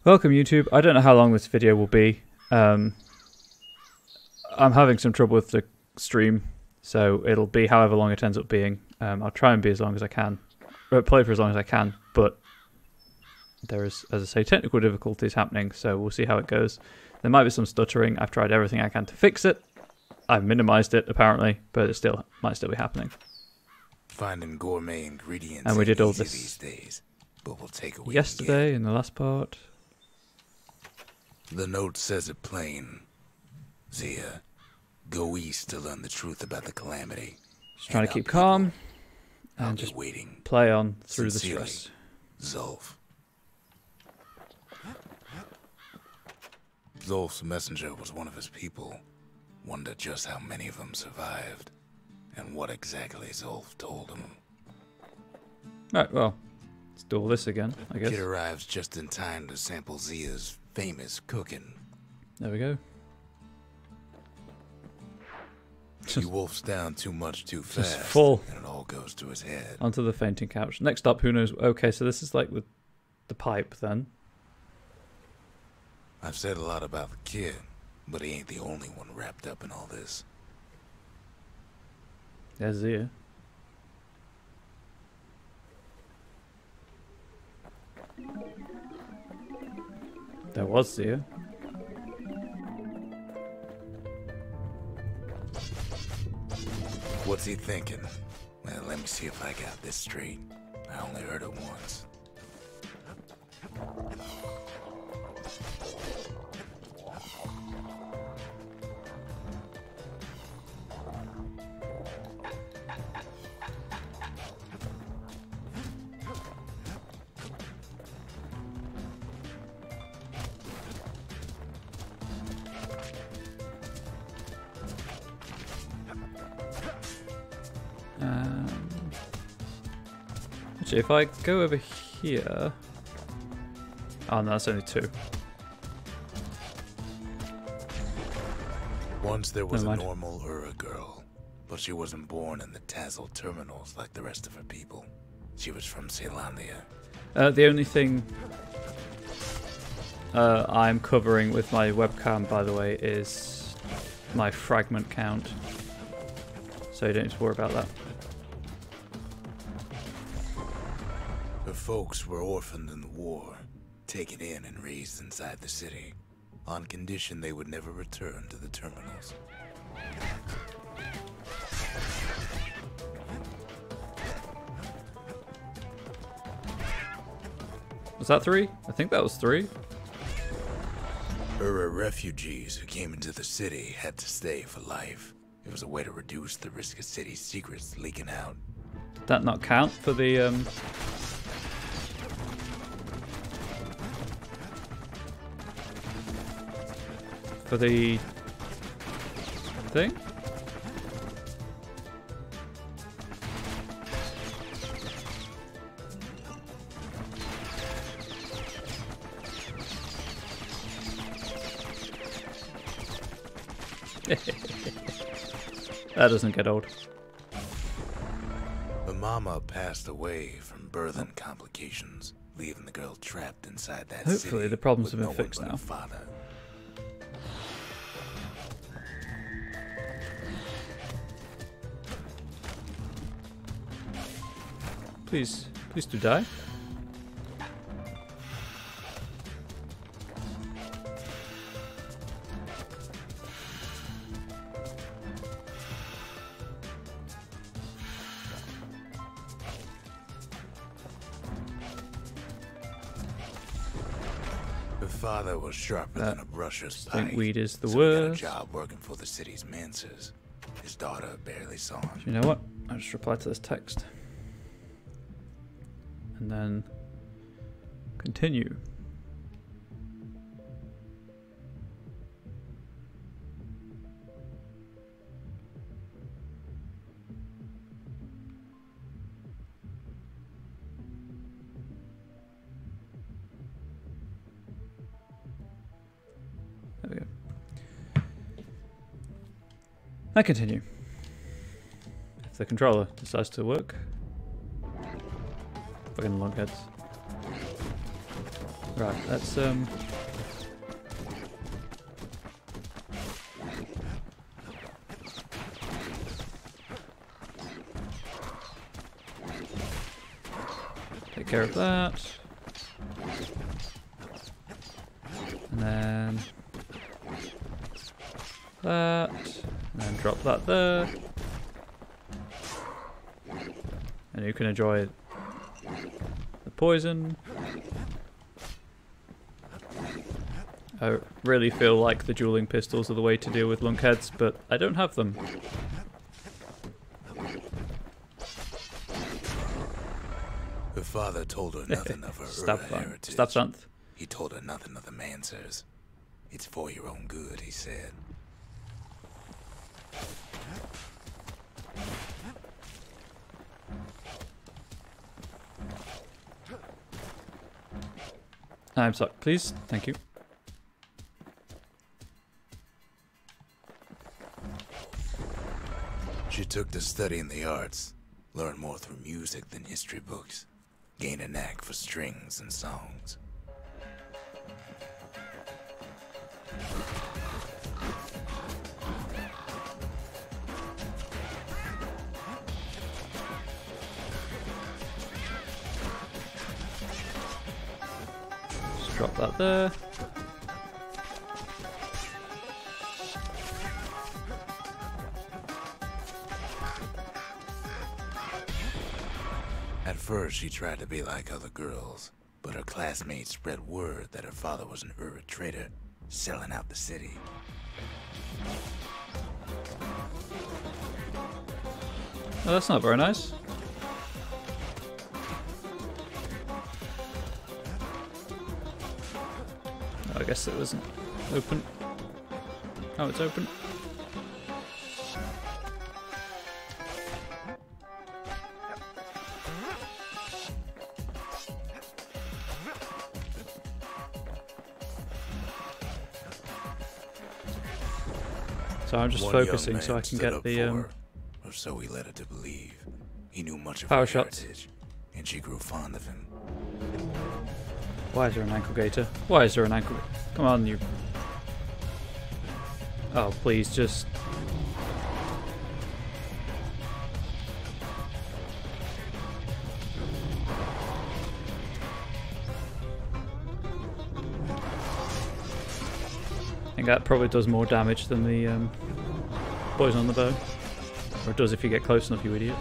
Welcome YouTube. I don't know how long this video will be. I'm having some trouble with the stream, so it'll be however long it ends up being. I'll try and be as long as I can, or play for as long as I can, but there is, as I say, technical difficulties happening, so we'll see how it goes. There might be some stuttering. I've tried everything I can to fix it. I've minimized it apparently, but it might still be happening. Finding gourmet ingredients and we did all this these days, but we'll take a week yesterday in the last part. The note says it plain. Zia, go east to learn the truth about the Calamity. Just trying to keep calm and just waiting. Play on through the stress. Zulf. Zulf's messenger was one of his people. Wonder just how many of them survived, and what exactly Zulf told him. Right, well, let's do all this again, I guess. Kid arrives just in time to sample Zia's famous cooking. There we go. He wolfs down too much too fast, full. And it all goes to his head. Onto the fainting couch. Next up, who knows? Okay, so this is like with the pipe then. I've said a lot about the kid, but he ain't the only one wrapped up in all this. There's Zia. There was Zia. What's he thinking? Well, let me see if I got this straight. I only heard it once. Actually, if I go over here... Oh no, that's only two. Once there was a normal Ura girl, but she wasn't born in the Tazzle terminals like the rest of her people. She was from Zealandia. The only thing I'm covering with my webcam, by the way, is my fragment count. So you don't need to worry about that. Her folks were orphaned in the war, taken in and raised inside the city, on condition they would never return to the terminals. Was that three? I think that was three. Ura refugees who came into the city had to stay for life. It was a way to reduce the risk of city secrets leaking out. Did that not count for the thing? That doesn't get old. The mama passed away from birthing complications, leaving the girl trapped inside that city. Hopefully the problems have been fixed now. Father. Please do die. Her father was sharper than a brusher's I think pike, weed is the so worst. he got a job working for the city's manses. His daughter barely saw him. You know what? I'll just reply to this text. And then continue. There we go. I continue. If the controller decides to work. Fucking logheads. Right, let's take care of that. And then that. And then drop that there. And you can enjoy the poison. I really feel like the dueling pistols are the way to deal with lunkheads, but I don't have them. Her father told her nothing of her heritage. Stab something. He told her nothing of the Mancers. It's for your own good, he said. I'm sorry, please. Thank you. She took to studying the arts, learned more through music than history books, gained a knack for strings and songs. Just drop that there. At first, she tried to be like other girls, but her classmates spread word that her father was an Ura trader, selling out the city. Oh, that's not very nice. Oh, I guess it wasn't open. Oh, it's open. So I'm just focusing so I can get the or so he led her to believe. He knew much of power her shots. heritage, and she grew fond of him. Why is there an ankle gator? Why is there an ankle? Come on, you. Oh, please, just. I think that probably does more damage than the poison on the bow. Or it does if you get close enough, you idiot.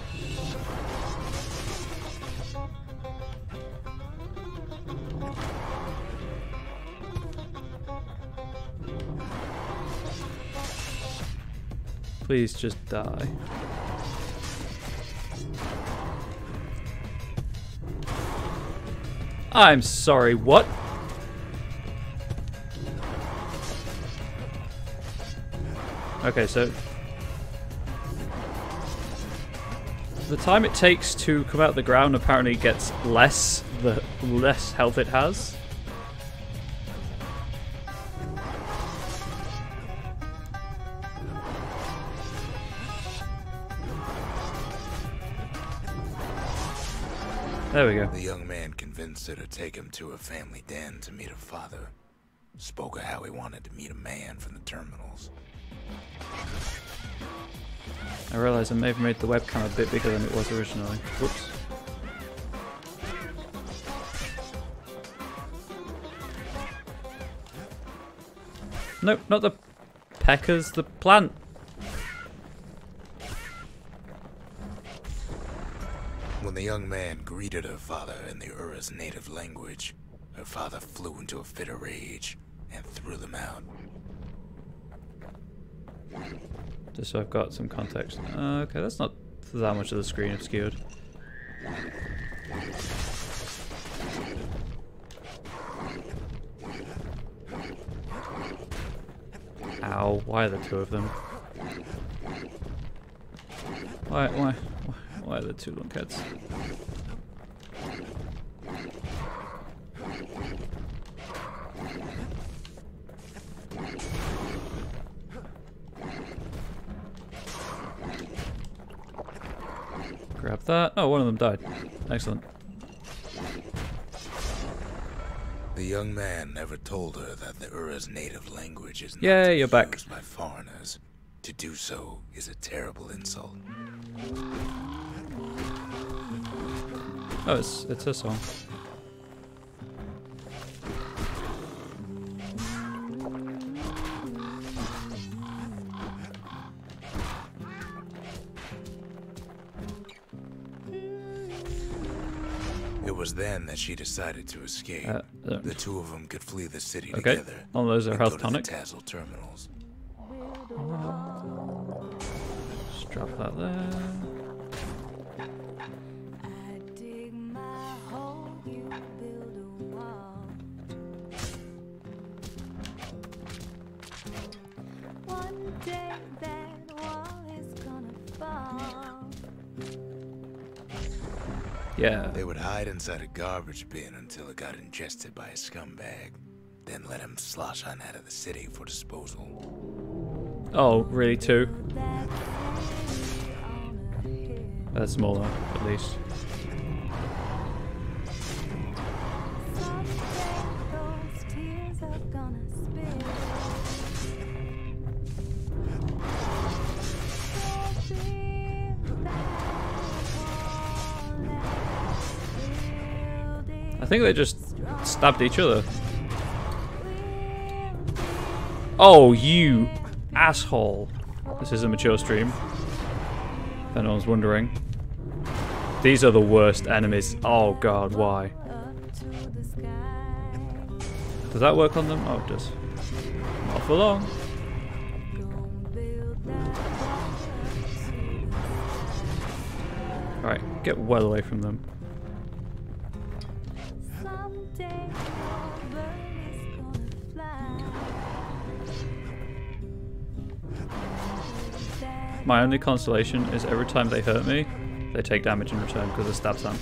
Please just die. I'm sorry, what? Okay, so the time it takes to come out of the ground apparently gets less the less health it has. There we go. The young man convinced her to take him to her family den to meet her father. Spoke of how he wanted to meet a man from the terminals. I realise I may have made the webcam a bit bigger than it was originally. Whoops. Nope, not the peckers, the plant. When the young man greeted her father in the Ura's native language, her father flew into a fit of rage and threw them out. Just so I've got some context. Okay, that's not that much of the screen obscured. Ow, why are there two of them? Why are there two lunkheads? Grab that. Oh, one of them died. Excellent. The young man never told her that the Ura's native language is not Yay, to be you're back. used by foreigners. To do so is a terrible insult. Oh, it's a song. It was then that she decided to escape. The two of them could flee the city Okay. together. All those are and health go to the tonic. Tassel terminals. Just drop that there. Yeah. They would hide inside a garbage bin until it got ingested by a scumbag. Then let him slosh on out of the city for disposal. Oh, really? Two? That's smaller, at least. I think they just stabbed each other. Oh, you asshole. This is a mature stream, if anyone's wondering. These are the worst enemies. Oh god, why? Does that work on them? Oh, it does. Not for long. Alright, get well away from them. My only consolation is every time they hurt me, they take damage in return because of stab Sam.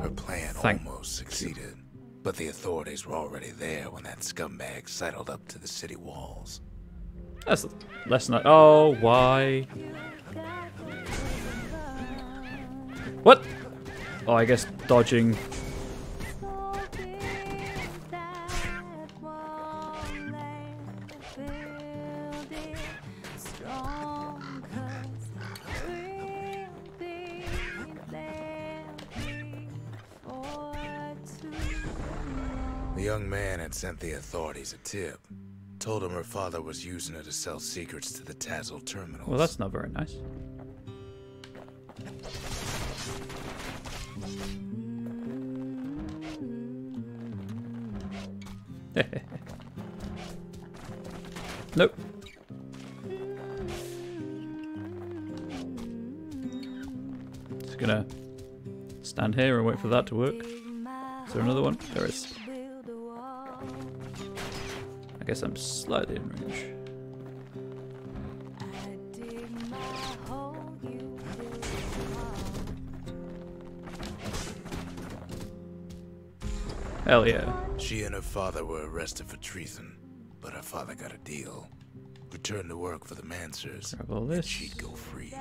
Her plan almost succeeded, but the authorities were already there when that scumbag sidled up to the city walls. That's less than that. Oh, why? What? Oh, I guess dodging. The young man had sent the authorities a tip. Told him her father was using her to sell secrets to the Tassel terminals. Well, that's not very nice. Nope. Just gonna stand here and wait for that to work. Is there another one? There is. I guess I'm slightly in range. Hell yeah. She and her father were arrested for treason, but her father got a deal. Returned to work for the Mansers, Grab all and this. she'd go free.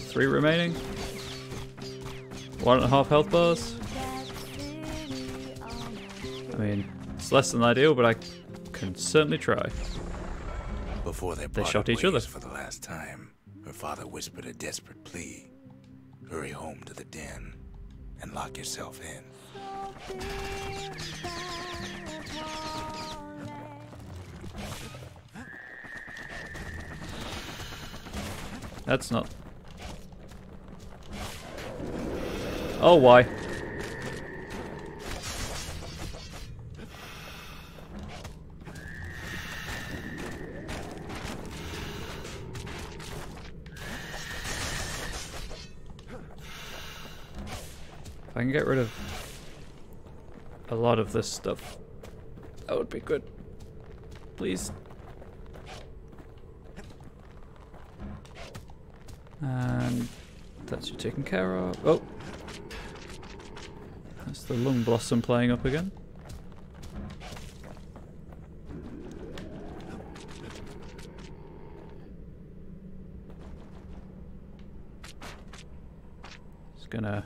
3 remaining. 1.5 health bars. I mean, it's less than ideal, but I can certainly try. Before they shot each other. for the last time, her father whispered a desperate plea. Hurry home to the den and lock yourself in. That's not... Oh, why? If I can get rid of a lot of this stuff, that would be good. Please. And that's you taken care of. Oh! That's the lung blossom playing up again. gonna...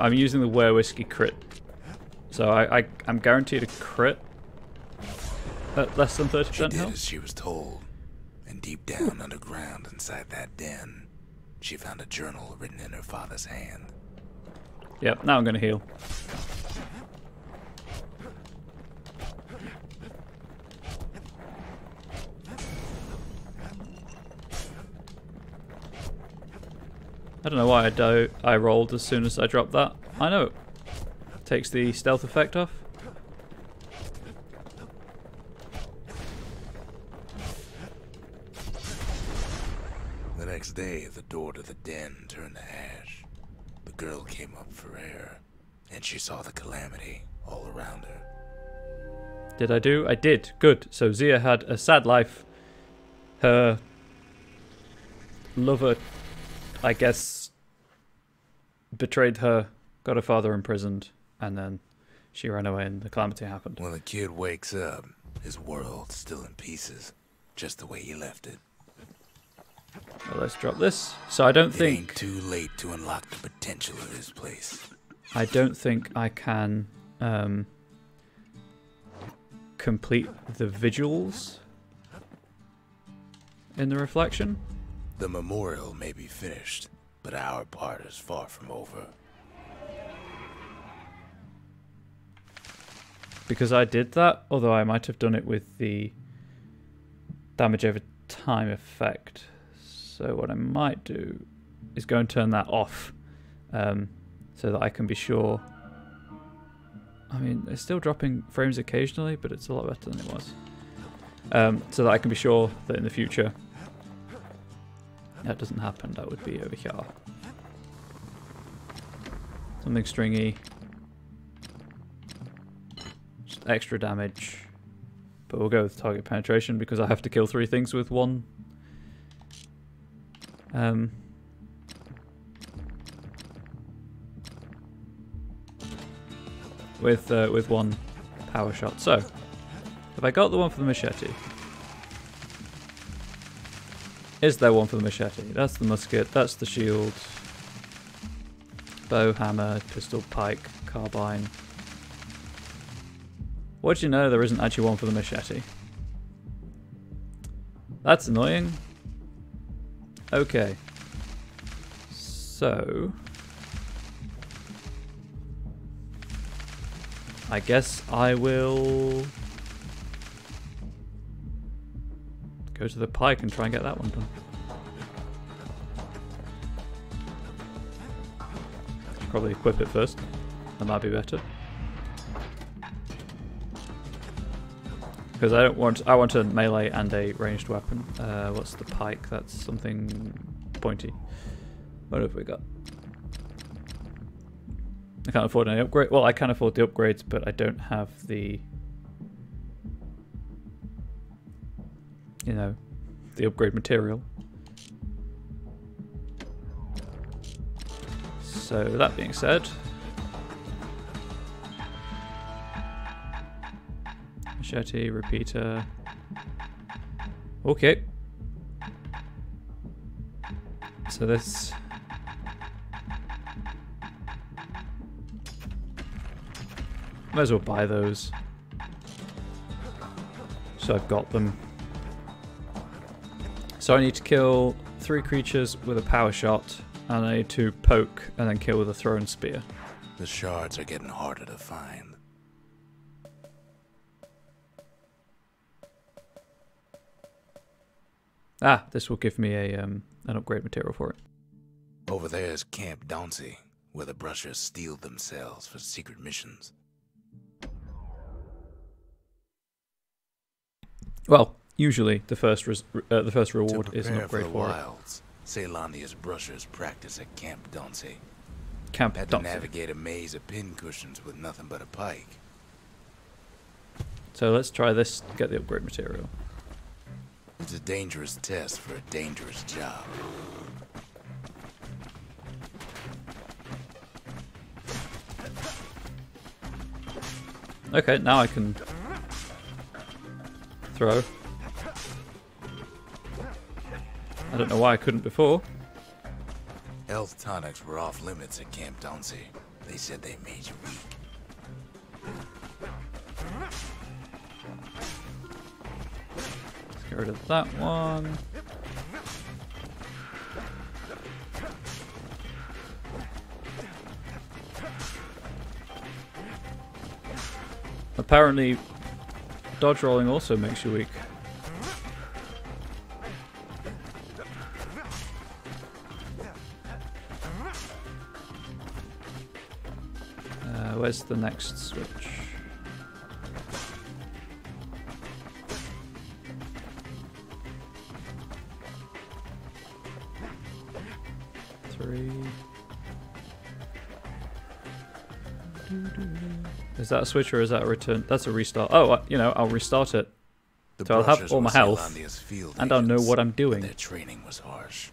I'm using the Were Whiskey crit, so I'm guaranteed a crit at less than 30% She did health. as she was told, and deep down underground inside that den, she found a journal written in her father's hand. Yep, now I'm going to heal. I don't know why I rolled as soon as I dropped that. I know it takes the stealth effect off. The next day, the door to the den turned to ash. The girl came up for air, and she saw the Calamity all around her. Did I do? I did. Good. So Zia had a sad life. Her lover, I guess, betrayed her, got her father imprisoned, and then she ran away and the Calamity happened. When the kid wakes up, his world's still in pieces, just the way you left it. Well, let's drop this. So I don't It think... ain't too late to unlock the potential of this place. I don't think I can complete the vigils in the reflection. The memorial may be finished, but our part is far from over. Because I did that, although I might have done it with the damage over time effect. So what I might do is go and turn that off, so that I can be sure. I mean, it's still dropping frames occasionally, but it's a lot better than it was. So that I can be sure that in the future that doesn't happen. That would be over here. Something stringy. Just extra damage. But we'll go with target penetration because I have to kill 3 things with one. With one power shot. So, have I got the one for the machete? Is there one for the machete? That's the musket, that's the shield. Bow, hammer, pistol, pike, carbine. What do you know, there isn't actually one for the machete. That's annoying. Okay. So... I guess I will go to the pike and try and get that one done. Probably equip it first. That might be better. Because I want a melee and a ranged weapon. What's the pike? That's something pointy. What have we got? I can't afford any upgrade. Well, I can afford the upgrades, but I don't have the, you know, the upgrade material. So that being said, machete, repeater. Okay. So this. Might as well buy those. So I've got them. So I need to kill 3 creatures with a power shot, and I need to poke and then kill with a thrown spear. The shards are getting harder to find. Ah, this will give me a an upgrade material for it. Over there is Camp Dauncey, where the brushers steel themselves for secret missions. Well, usually the first reward is an upgrade for for it. wilds, Ceylonia's brushers practice at Camp Dauncey. Camp Had to Dauncey. navigate a maze of pincushions with nothing but a pike. So let's try this to get the upgrade material. It's a dangerous test for a dangerous job. Okay, now I can throw. I don't know why I couldn't before. Health tonics were off limits at Camp Dauncey. They said they made you weak. Let's get rid of that one. Apparently, dodge rolling also makes you weak. Where's the next switch? Three. Is that a switch or is that a return? That's a restart. Oh, you know, I'll restart it. So I'll have all my health, and I'll know what I'm doing. Their training was harsh.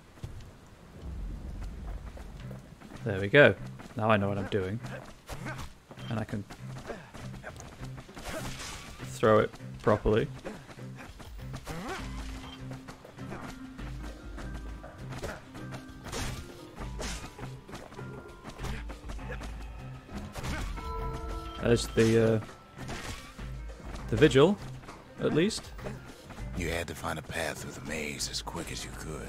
There we go. Now I know what I'm doing. And I can throw it properly. There's the vigil, at least. You had to find a path through the maze as quick as you could.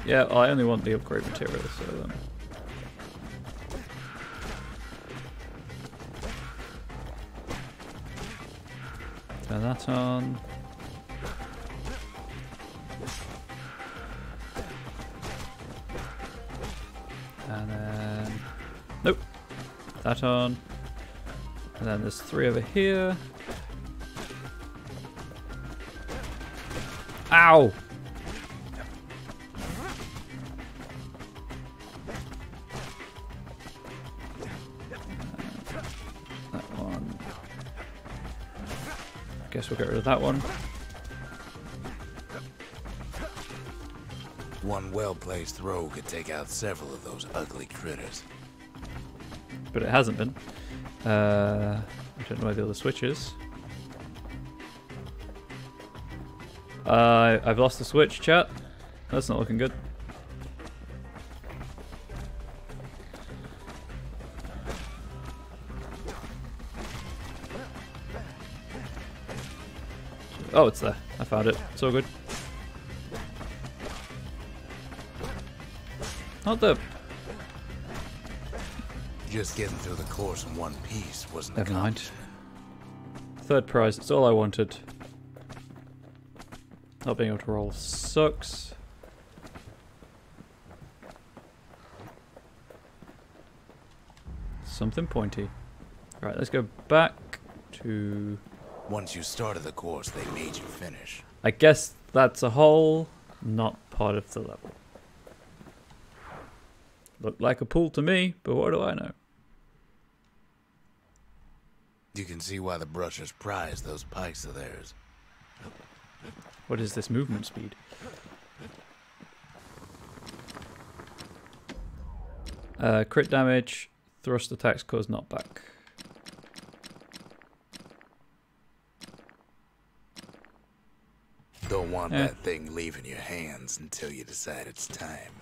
Yeah, well, I only want the upgrade material, so turn that on. And then nope. That on. And then there's 3 over here. Ow! That one. Guess we'll get rid of that one. One well-placed throw could take out several of those ugly critters. But it hasn't been. I don't know where the other switch is. I've lost the switch, chat. That's not looking good. Oh, it's there. I found it. It's all good. Not the... Just getting through the course in one piece wasn't Never a mind. accomplishment. 3rd prize. It's all I wanted. Not being able to roll sucks. Something pointy. Right, let's go back to... Once you started the course, they made you finish. I guess that's a hole, not part of the level. Looked like a pool to me, but what do I know? You can see why the brushers prize those pikes of theirs. What is this movement speed? Crit damage, thrust attacks cause knockback. Don't want that thing leaving your hands until you decide it's time.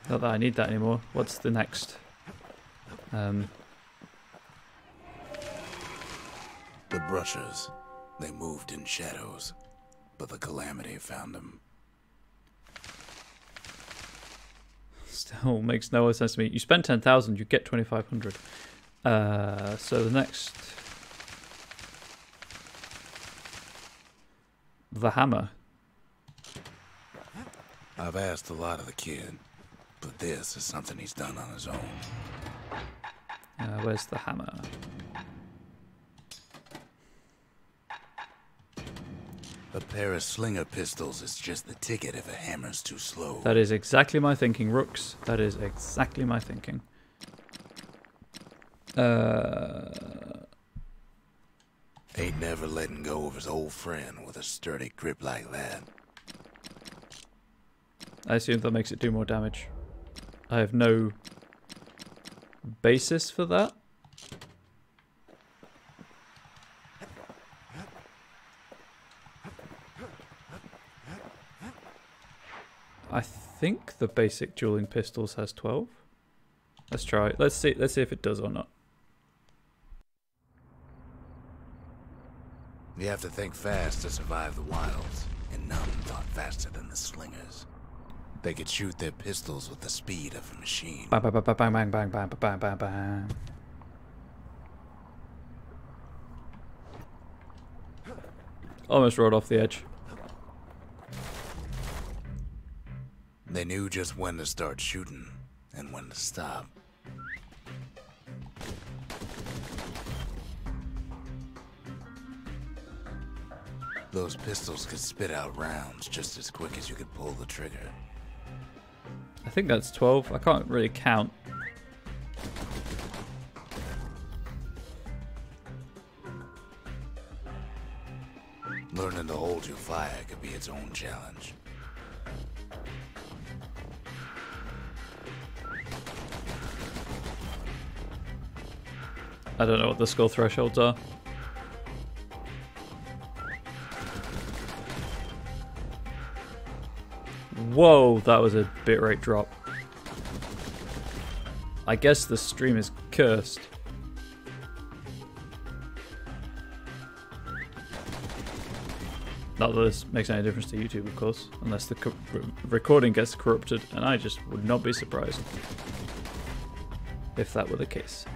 Not that I need that anymore. What's the next? The brushers, they moved in shadows, but the Calamity found them. Still makes no sense to me. You spend 10,000, you get 2,500. So the next... The hammer. I've asked a lot of the kid, but this is something he's done on his own. Where's the hammer? A pair of slinger pistols is just the ticket if a hammer's too slow. That is exactly my thinking, Rooks. That is exactly my thinking. Ain't never letting go of his old friend with a sturdy grip like that. I assume that makes it do more damage. I have no basis for that. I think the basic dueling pistols has 12. Let's try it. Let's see if it does or not. You have to think fast to survive the wilds, and none thought faster than the slingers. They could shoot their pistols with the speed of a machine. Bang bang bang bang bang bang bang bang bang bang. Almost rode off the edge. They knew just when to start shooting and when to stop. Those pistols could spit out rounds just as quick as you could pull the trigger. I think that's 12. I can't really count. Learning to hold your fire could be its own challenge. I don't know what the skill thresholds are. Whoa, that was a bitrate drop. I guess the stream is cursed. Not that this makes any difference to YouTube, of course, unless the recording gets corrupted, and I just would not be surprised if that were the case.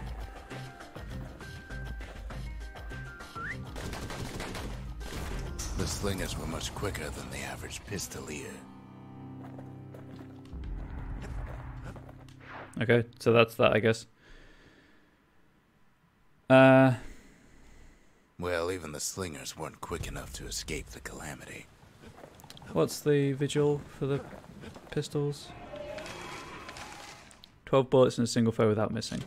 The slingers were much quicker than the average pistolier. Okay, so that's that, I guess. Well, even the slingers weren't quick enough to escape the Calamity. What's the vigil for the pistols? 12 bullets in a single foe without missing.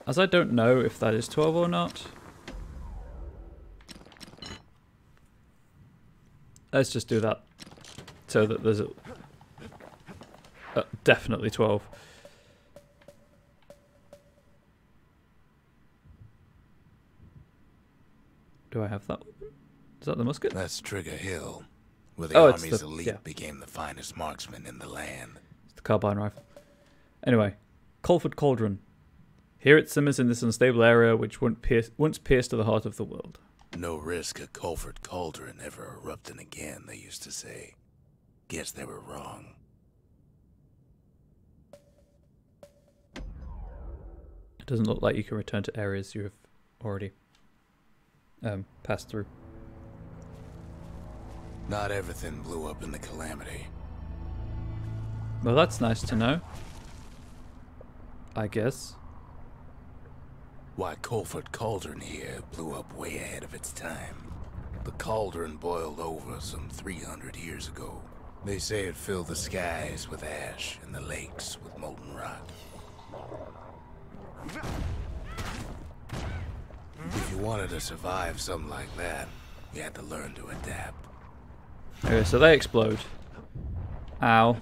As I don't know if that is 12 or not. Let's just do that. So that there's a... definitely 12. Do I have that weapon? Is that the musket? That's Trigger Hill, where the Oh, Army's elite became the finest marksmen in the land. It's the carbine rifle. Anyway, Colford Cauldron. Here it simmers in this unstable area which once pierced to the heart of the world. No risk of Colford Cauldron ever erupting again, they used to say. Guess they were wrong. It doesn't look like you can return to areas you have already passed through. Not everything blew up in the Calamity. Well, that's nice to know. I guess. Why, Colford Cauldron here blew up way ahead of its time. The cauldron boiled over some 300 years ago. They say it filled the skies with ash and the lakes with molten rock. If you wanted to survive something like that, you had to learn to adapt. Okay, so they explode. Ow.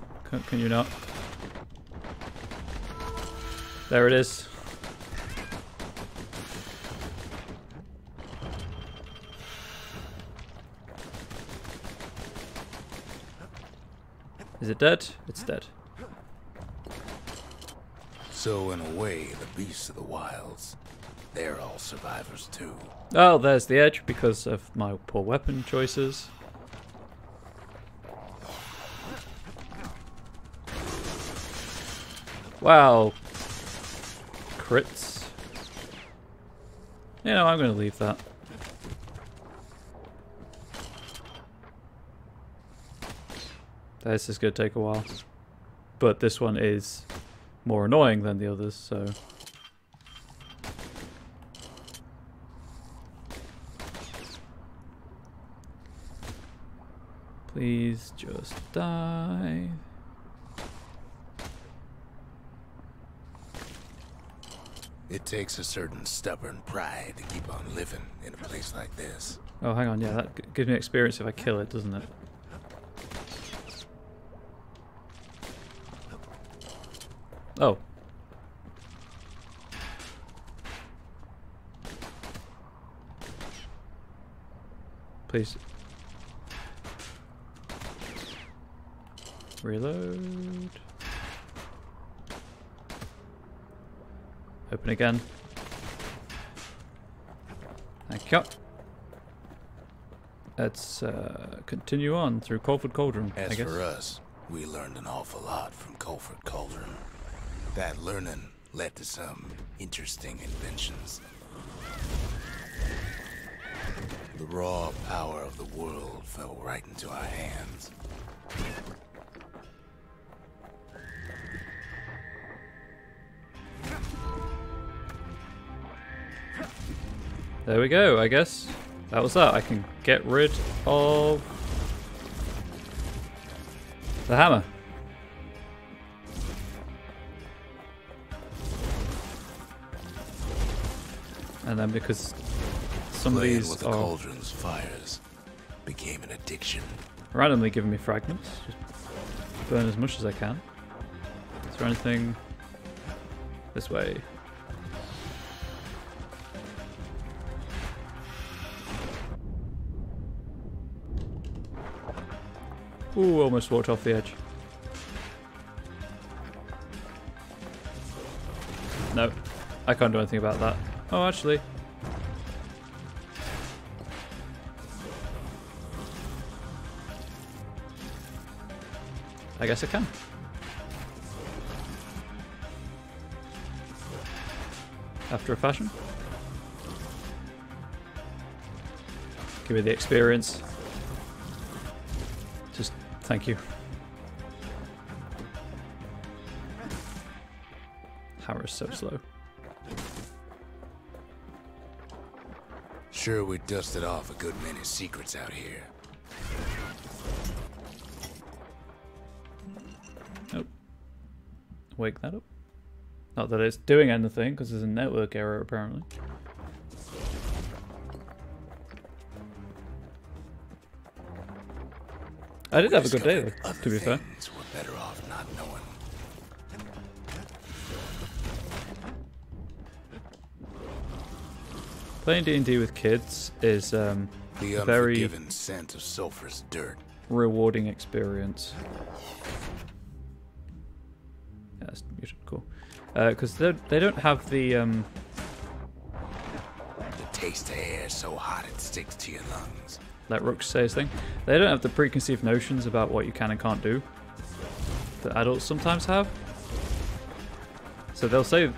Can you not? There it is. Is it dead? It's dead. So in a way, the beasts of the wilds, they're all survivors too. Oh, there's the edge because of my poor weapon choices. Wow. Crits. You know, I'm going to leave that. This is going to take a while. But this one is more annoying than the others, so... Please just die. It takes a certain stubborn pride to keep on living in a place like this. Oh, hang on, yeah, that gives me experience if I kill it, doesn't it? Oh. Please. Reload. Open again. Thank you. Let's continue on through Colford Cauldron, I As guess. for us, we learned an awful lot from Colford Cauldron. That learning led to some interesting inventions. The raw power of the world fell right into our hands. There we go, I guess. That was that. I can get rid of the hammer. And then because some of Playing these with the are cauldron's fires became an addiction. randomly giving me fragments, just burn as much as I can. Is there anything this way? Ooh, almost walked off the edge. No, I can't do anything about that. Oh, actually. I guess I can. After a fashion. Give me the experience. Just thank you. Hammer is so slow. Sure, we dusted off a good many secrets out here. Nope. Wake that up. Not that it's doing anything, because there's a network error apparently. I did have a good day though, to be fair. We're better off not knowing. Playing D&D with kids is The a very unforgiven scent of sulfurous dirt. rewarding experience. Yeah, that's muted, cool. Because they don't have the The taste of air so hot it sticks to your lungs. let Rooks say his thing. They don't have the preconceived notions about what you can and can't do that adults sometimes have. So they'll say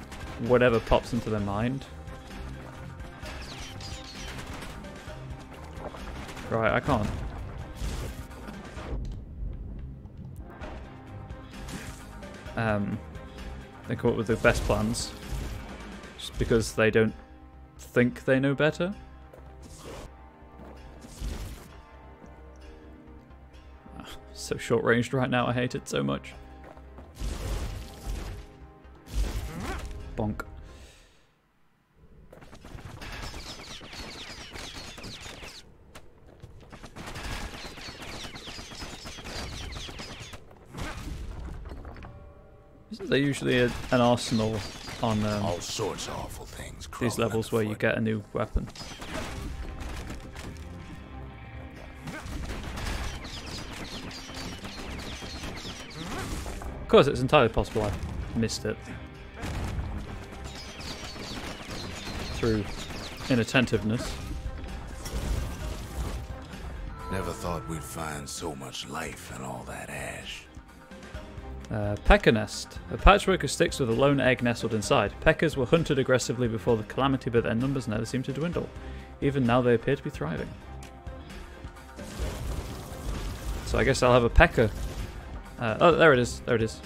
whatever pops into their mind. Right, I can't. They come up with the best plans just because they don't think they know better. So short-ranged right now, I hate it so much. Bonk. Isn't there usually an arsenal on All sorts of awful things. these crawling levels where you underfoot. get a new weapon? Of course, it's entirely possible I missed it through inattentiveness. Never thought we'd find so much life in all that ash. Pecker nest. A patchwork of sticks with a lone egg nestled inside. Peckers were hunted aggressively before the Calamity, but their numbers never seem to dwindle. Even now they appear to be thriving. So I guess I'll have a pecker. Oh, there it is. There it is.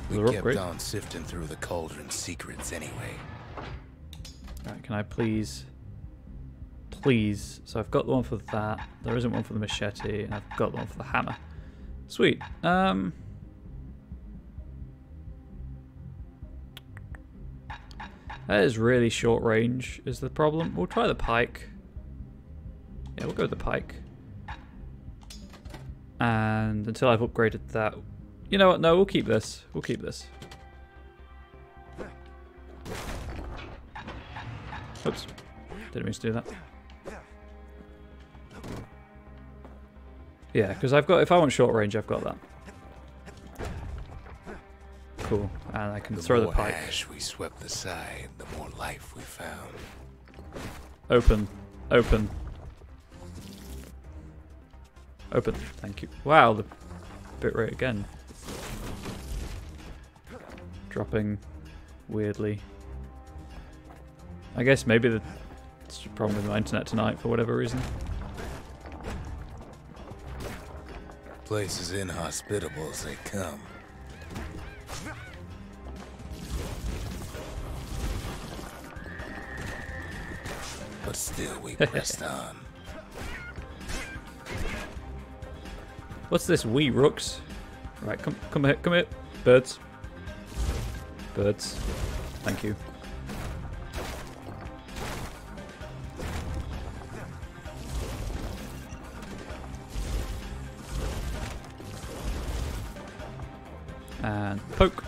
We Another kept upgrade. on sifting through the cauldron's secrets anyway. Right, can I please... Please. So I've got the one for that. There isn't one for the machete, and I've got the one for the hammer. Sweet. That is really short range is the problem. We'll try the pike. Yeah, we'll go with the pike. And until I've upgraded that... You know what? No, we'll keep this. We'll keep this. Oops. Didn't mean to do that. Yeah, because I've got... If I want short range, I've got that. Cool. And I can throw the pike. The more ash we swept aside, the more life we found. Open. Open. Open. Thank you. Wow, the bitrate again. Dropping weirdly. I guess maybe it's a problem with my internet tonight for whatever reason. Place as inhospitable as they come. But still we pressed on. What's this wee rooks? Right, come here, birds. Birds. Thank you. And poke.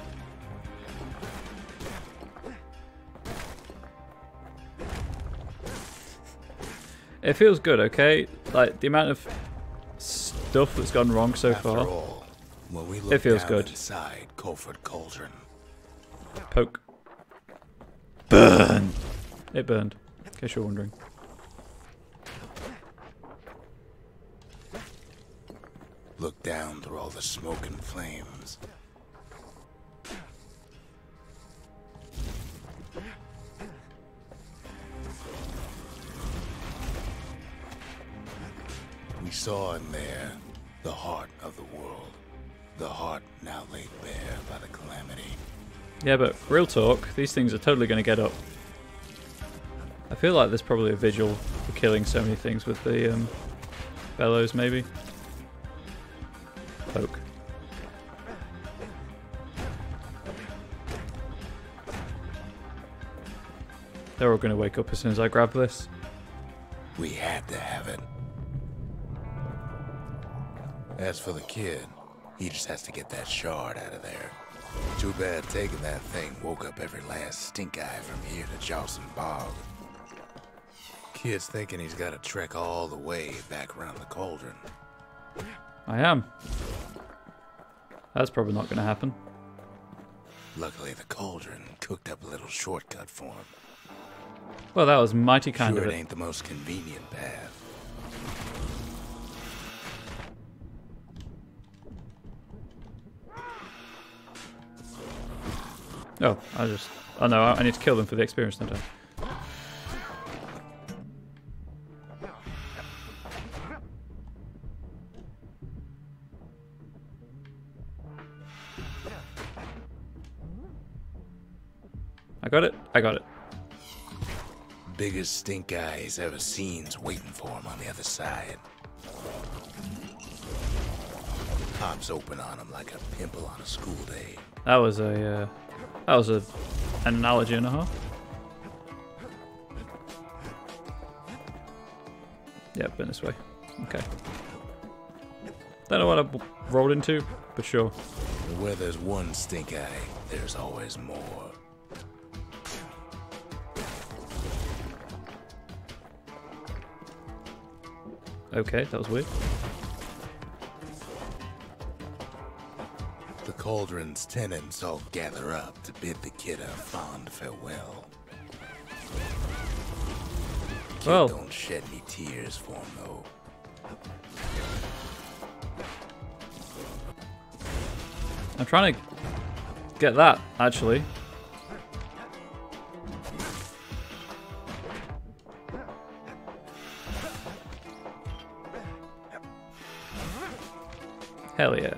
It feels good, okay? Like the amount of stuff that's gone wrong so far. All, when we look it feels down good. Inside Calamity Cauldron. Poke. Burn! It burned, in case you're wondering. Look down through all the smoke and flames. We saw in there the heart of the world. The heart now laid bare by the Calamity. Yeah, but real talk, these things are totally going to get up. I feel like there's probably a vigil for killing so many things with the bellows, maybe. Poke. They're all going to wake up as soon as I grab this. We had to have it. As for the kid, he just has to get that shard out of there. Too bad taking that thing woke up every last stink eye from here to Charleston Bog. Kid's thinking he's got to trek all the way back around the cauldron. I am. That's probably not going to happen. Luckily, the cauldron cooked up a little shortcut for him. Well, that was mighty kind Sure, of it it. ain't the most convenient path. Oh, oh no, I need to kill them for the experience, don't I? I got it. I got it. Biggest stink eye he's ever seen's waiting for him on the other side. Pops open on him like a pimple on a school day. That was an analogy and a half. Yeah, been this way. Okay. Don't know what I rolled into, but sure. Where there's one stink eye, there's always more. Okay, that was weird. The cauldron's tenants all gather up to bid the kid a fond farewell. Kid Well, don't shed any tears for him, though. I'm trying to get that, actually. Hell yeah.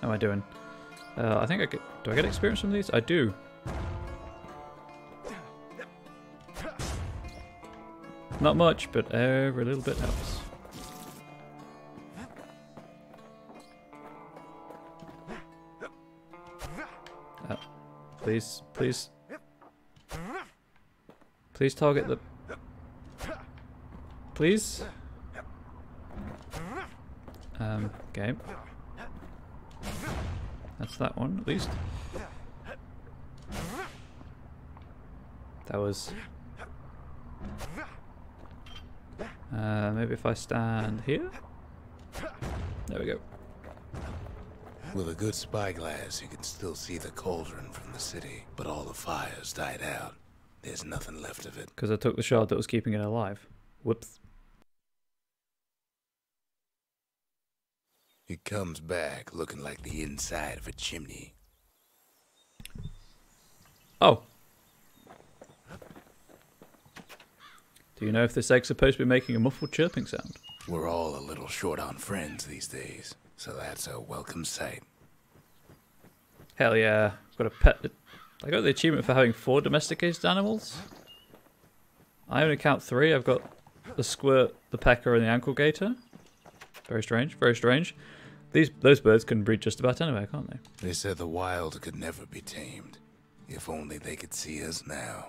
How am I doing? I think I get... Do I get experience from these? I do. Not much, but every little bit helps. Please, please. Please target the... Please? Okay. That's that one, at least. That was... maybe if I stand here? There we go. With a good spyglass, you can still see the cauldron from the city, but all the fires died out. There's nothing left of it. Because I took the shard that was keeping it alive. Whoops. It comes back looking like the inside of a chimney. Oh. Do you know if this egg's supposed to be making a muffled chirping sound? We're all a little short on friends these days, so that's a welcome sight. Hell yeah. I've got a pet. I got the achievement for having 4 domesticated animals. I only count 3. I've got the squirt, the pecker, and the ankle gator. Very strange, very strange. Those birds can breed just about anywhere, can't they? They said the wild could never be tamed. If only they could see us now.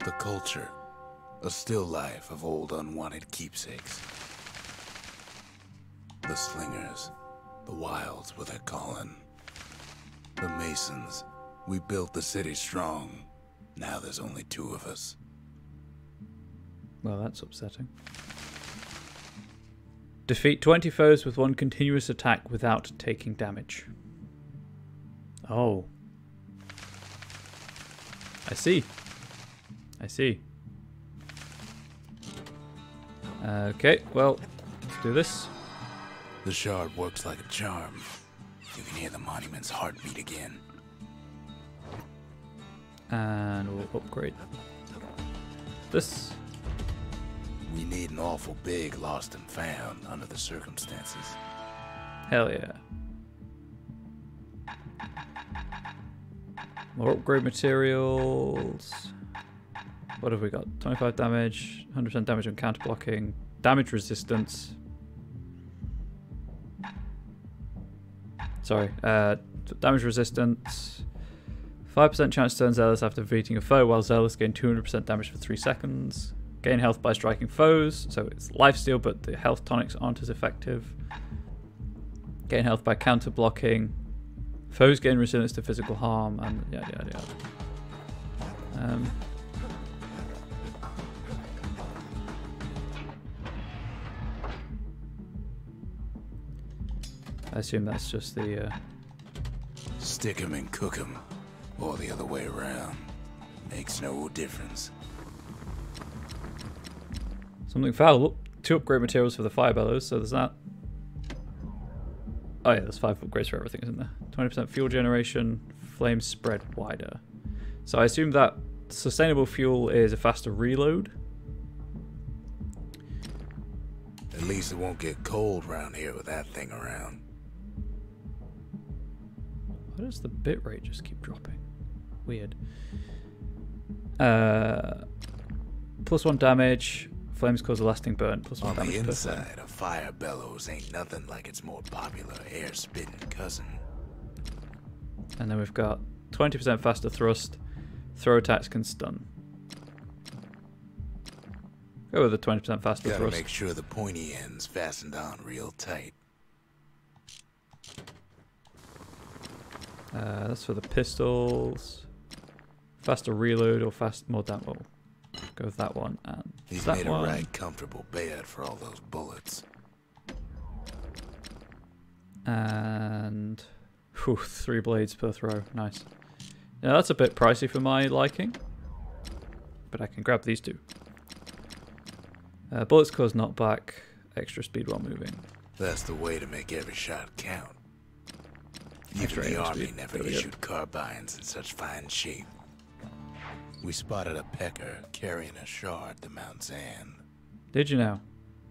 The culture. A still life of old unwanted keepsakes. The slingers. The wilds with their calling. The masons. We built the city strong. Now there's only 2 of us. Well, that's upsetting. Defeat 20 foes with 1 continuous attack without taking damage. Oh. I see. I see. Okay, well, let's do this. The shard works like a charm. You can hear the monument's heartbeat again. And we'll upgrade this. We need an awful big lost and found under the circumstances. Hell yeah. More upgrade materials. What have we got? 25 damage, 100% damage on counter blocking, damage resistance. Sorry, damage resistance. 5% chance to turn Zealous after defeating a foe, while Zealous gain 200% damage for 3 seconds. Gain health by striking foes, so it's lifesteal, but the health tonics aren't as effective. Gain health by counter blocking. Foes gain resilience to physical harm, and yada yada yada. I assume that's just the... Stick 'em and cook 'em, or the other way around. Makes no difference. Something foul. Look, 2 upgrade materials for the fire bellows, so there's that. Oh yeah, there's 5 upgrades for everything, isn't there? 20% fuel generation, flames spread wider. So I assume that sustainable fuel is a faster reload. At least it won't get cold around here with that thing around. Why does the bitrate just keep dropping? Weird. +1 damage. Flames cause a lasting burn. +1 damage. On the inside, a fire bellows ain't nothing like its more popular air-spitting cousin. And then we've got 20% faster thrust. Throw attacks can stun. Go with the 20% faster Gotta thrust. make sure the pointy end's fastened on real tight. That's for the pistols. Faster reload or more damage. Go with that one and He's that made one. a right comfortable bed for all those bullets. And 3 blades per throw. Nice. Yeah, that's a bit pricey for my liking, but I can grab these 2. Bullets cause knockback, extra speed while moving. That's the way to make every shot count. Extra Even the aim army speed. never There we go. issued carbines in such fine shape. We spotted a pecker carrying a shard to Mount Zan. Did you know?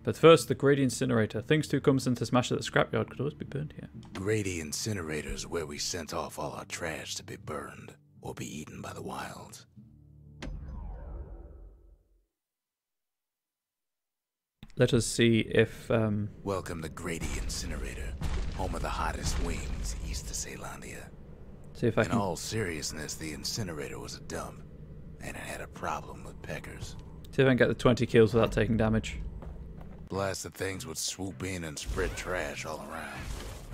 But first, the Grady Incinerator. Things 2 comes in to smash at the scrapyard could always be burned here. Grady Incinerators where we sent off all our trash to be burned or be eaten by the wilds. let us see if Welcome to Grady Incinerator, home of the hottest wings east of Caelandia. see if I In can all seriousness, the incinerator was a dump, and it had a problem with peckers. see if I can get the 20 kills without taking damage. Blasted things would swoop in and spread trash all around,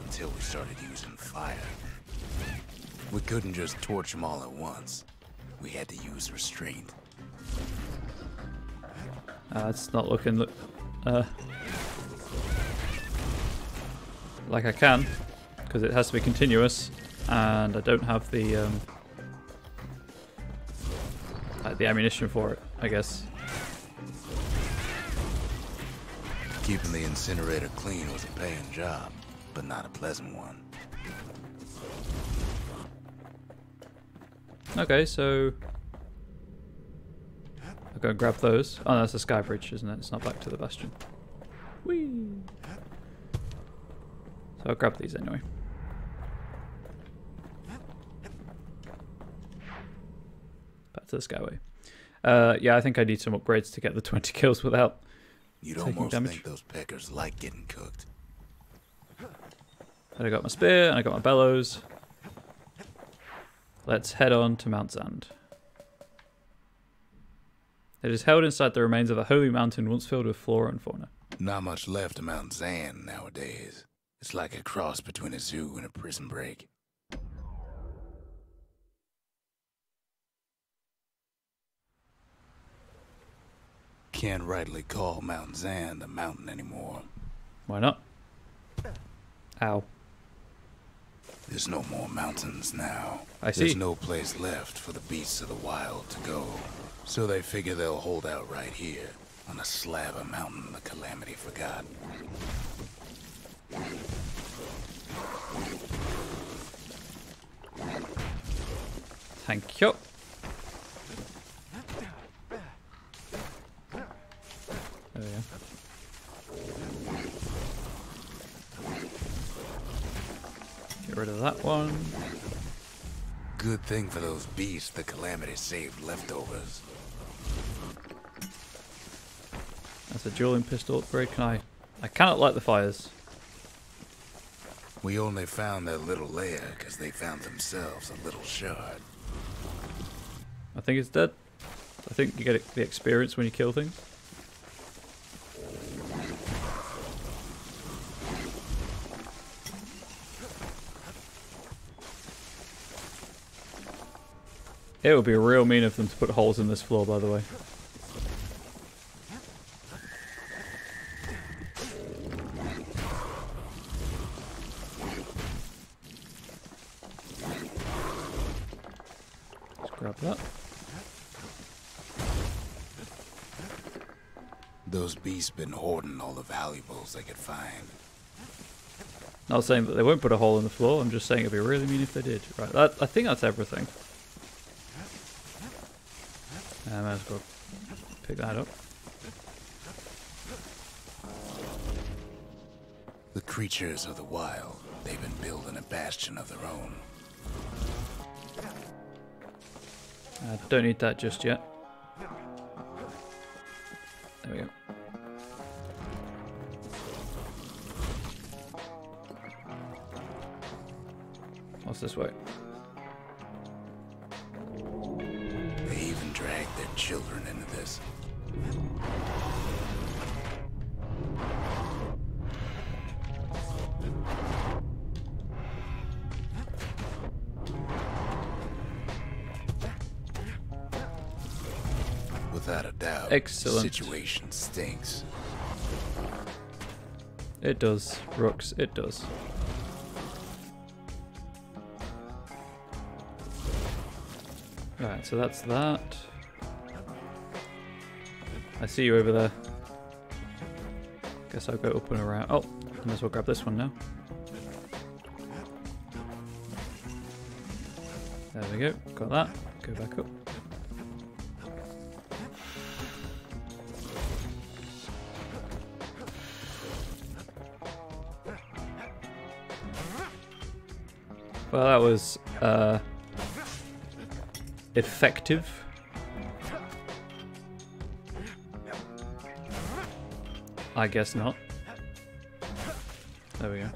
until we started using fire. We couldn't just torch them all at once. We had to use restraint. It's not looking like I can, because it has to be continuous, and I don't have the ammunition for it, I guess. Keeping the incinerator clean was a paying job, but not a pleasant one. Okay, so I'll go and grab those. Oh, no, that's the sky bridge, isn't it? It's not back to the Bastion. Whee! So I'll grab these anyway. Back to the skyway. Yeah, I think I need some upgrades to get the 20 kills without You'd taking almost damage. think those peckers like getting cooked. And I got my spear, and I got my bellows. Let's head on to Mount Zand. It is held inside the remains of a holy mountain once filled with flora and fauna. Not much left of Mount Zand nowadays. It's like a cross between a zoo and a prison break. Can't rightly call Mount Zand a mountain anymore. Why not? Ow. There's no more mountains now. I see. There's no place left for the beasts of the wild to go. So they figure they'll hold out right here, on a slab of mountain the Calamity forgot. Thank you. There we go. Get rid of that one. Good thing for those beasts the Calamity saved leftovers. That's a dueling pistol upgrade. I cannot light the fires. We only found their little lair because they found themselves a little shard. I think it's dead. I think you get the experience when you kill things. It would be real mean of them to put holes in this floor, by the way. Let's grab that. Those beasts been hoarding all the valuables they could find. Not saying that they won't put a hole in the floor, I'm just saying it'd be really mean if they did. Right, I think that's everything. I might as well pick that up. The creatures of the wild, they've been building a bastion of their own. I don't need that just yet. There we go. What's this way? They even dragged their children into this. Without a doubt, Excellent. the situation stinks. It does, Rooks, it does. Right, so that's that. I see you over there. Guess I'll go up and around. Oh, I might as well grab this one now. There we go, got that. Go back up. Well, that was effective. I guess not. There we go.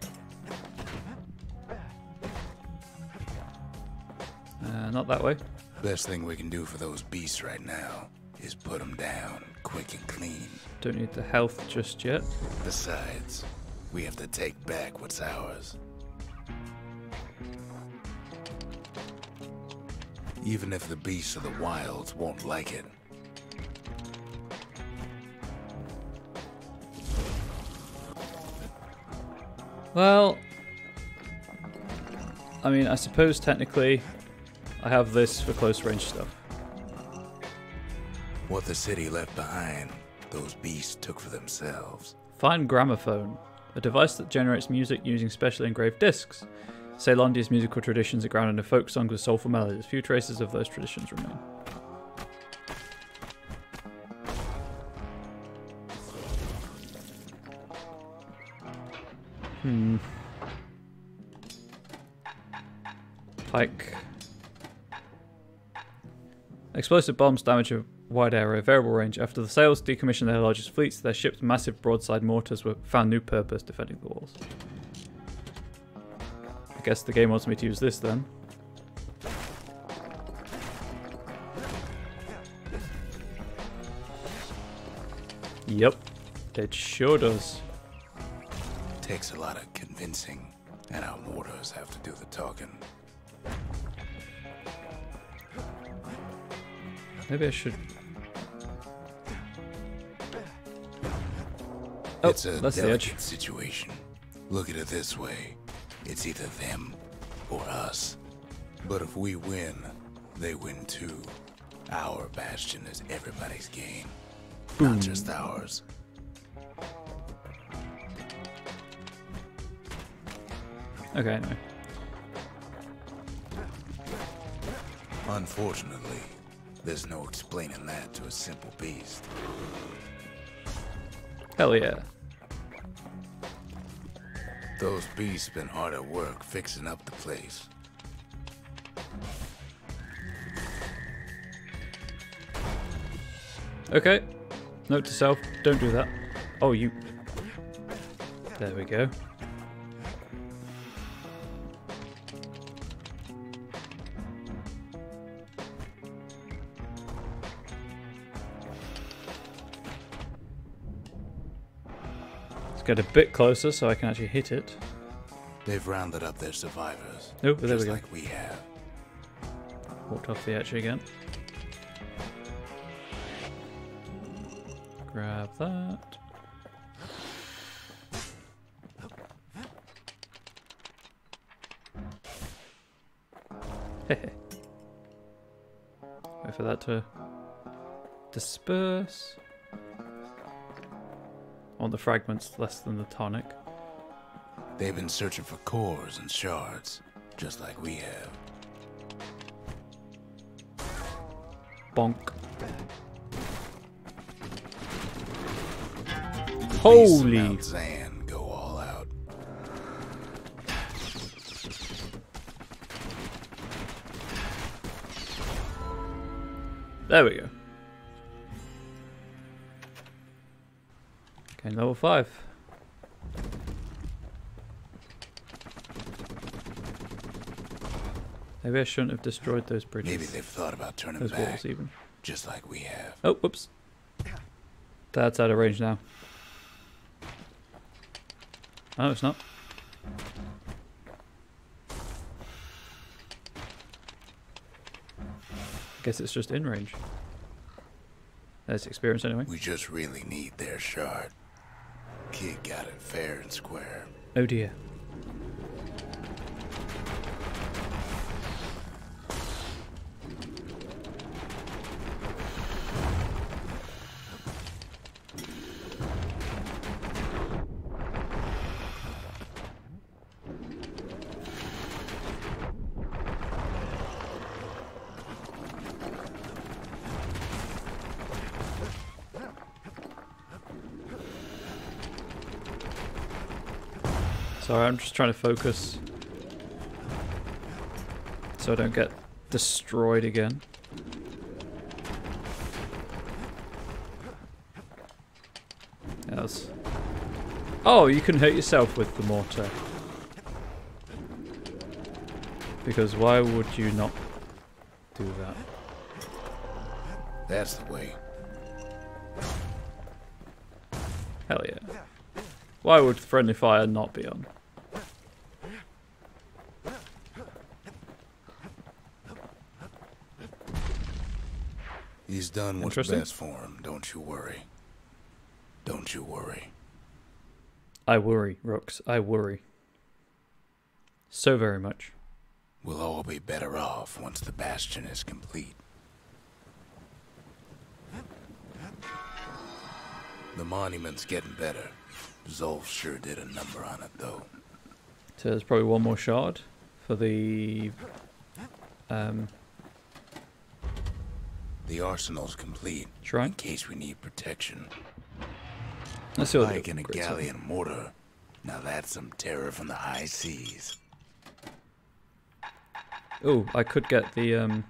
Not that way. Best thing we can do for those beasts right now is put them down quick and clean. Don't need the health just yet. Besides, we have to take back what's ours. Even if the beasts of the wilds won't like it. Well, I mean, I suppose technically I have this for close range stuff. What the city left behind, those beasts took for themselves. Fine gramophone, a device that generates music using specially engraved discs. Ceylondia's musical traditions are grounded in folk songs with soulful melodies. Few traces of those traditions remain. Pike. Explosive bombs damage a wide area, variable range. After the sails decommissioned their largest fleets, their ships' massive broadside mortars found new purpose defending the walls. I guess the game wants me to use this then. Yep, it sure does. Takes a lot of convincing, and our mortars have to do the talking. Maybe I should... Oh, it's a that's the delicate edge. situation. Look at it this way. It's either them or us. But if we win, they win too. Our Bastion is everybody's game, not just ours. Okay, anyway. Unfortunately, there's no explaining that to a simple beast. Hell yeah. Those beasts been hard at work fixing up the place. Okay. Note to self, don't do that. Oh, you... There we go. Let's get a bit closer so I can actually hit it. They've rounded up their survivors. Oh, there we just go. like we have. Walked off the edge again. Grab that. Hehe. Wait for that to disperse. I want the fragments less than the tonic. They've been searching for cores and shards, just like we have. Bonk. Holy! Mount Zan go all out. There we go. Okay, level 5. Maybe I shouldn't have destroyed those bridges. Maybe they've thought about turning those back, walls even. just like we have. Oh, whoops. That's out of range now. Oh, it's not. Guess it's just in range. There's experience anyway. We just really need their shard. Kid got it fair and square. Oh dear. Sorry, I'm just trying to focus so I don't get destroyed again. else. Oh, you can hurt yourself with the mortar. Because why would you not do that? That's the way. Hell yeah. Why would friendly fire not be on? He's done what's best for him, don't you worry. Don't you worry. I worry, Rooks. I worry. So very much. We'll all be better off once the Bastion is complete. The monument's getting better. Zolf sure did a number on it, though. So there's probably one more shard for the... The arsenal's complete. Shrine? In case we need protection. Let's see what like in a galleon mortar. Now that's some terror from the high seas. Oh, I could get the...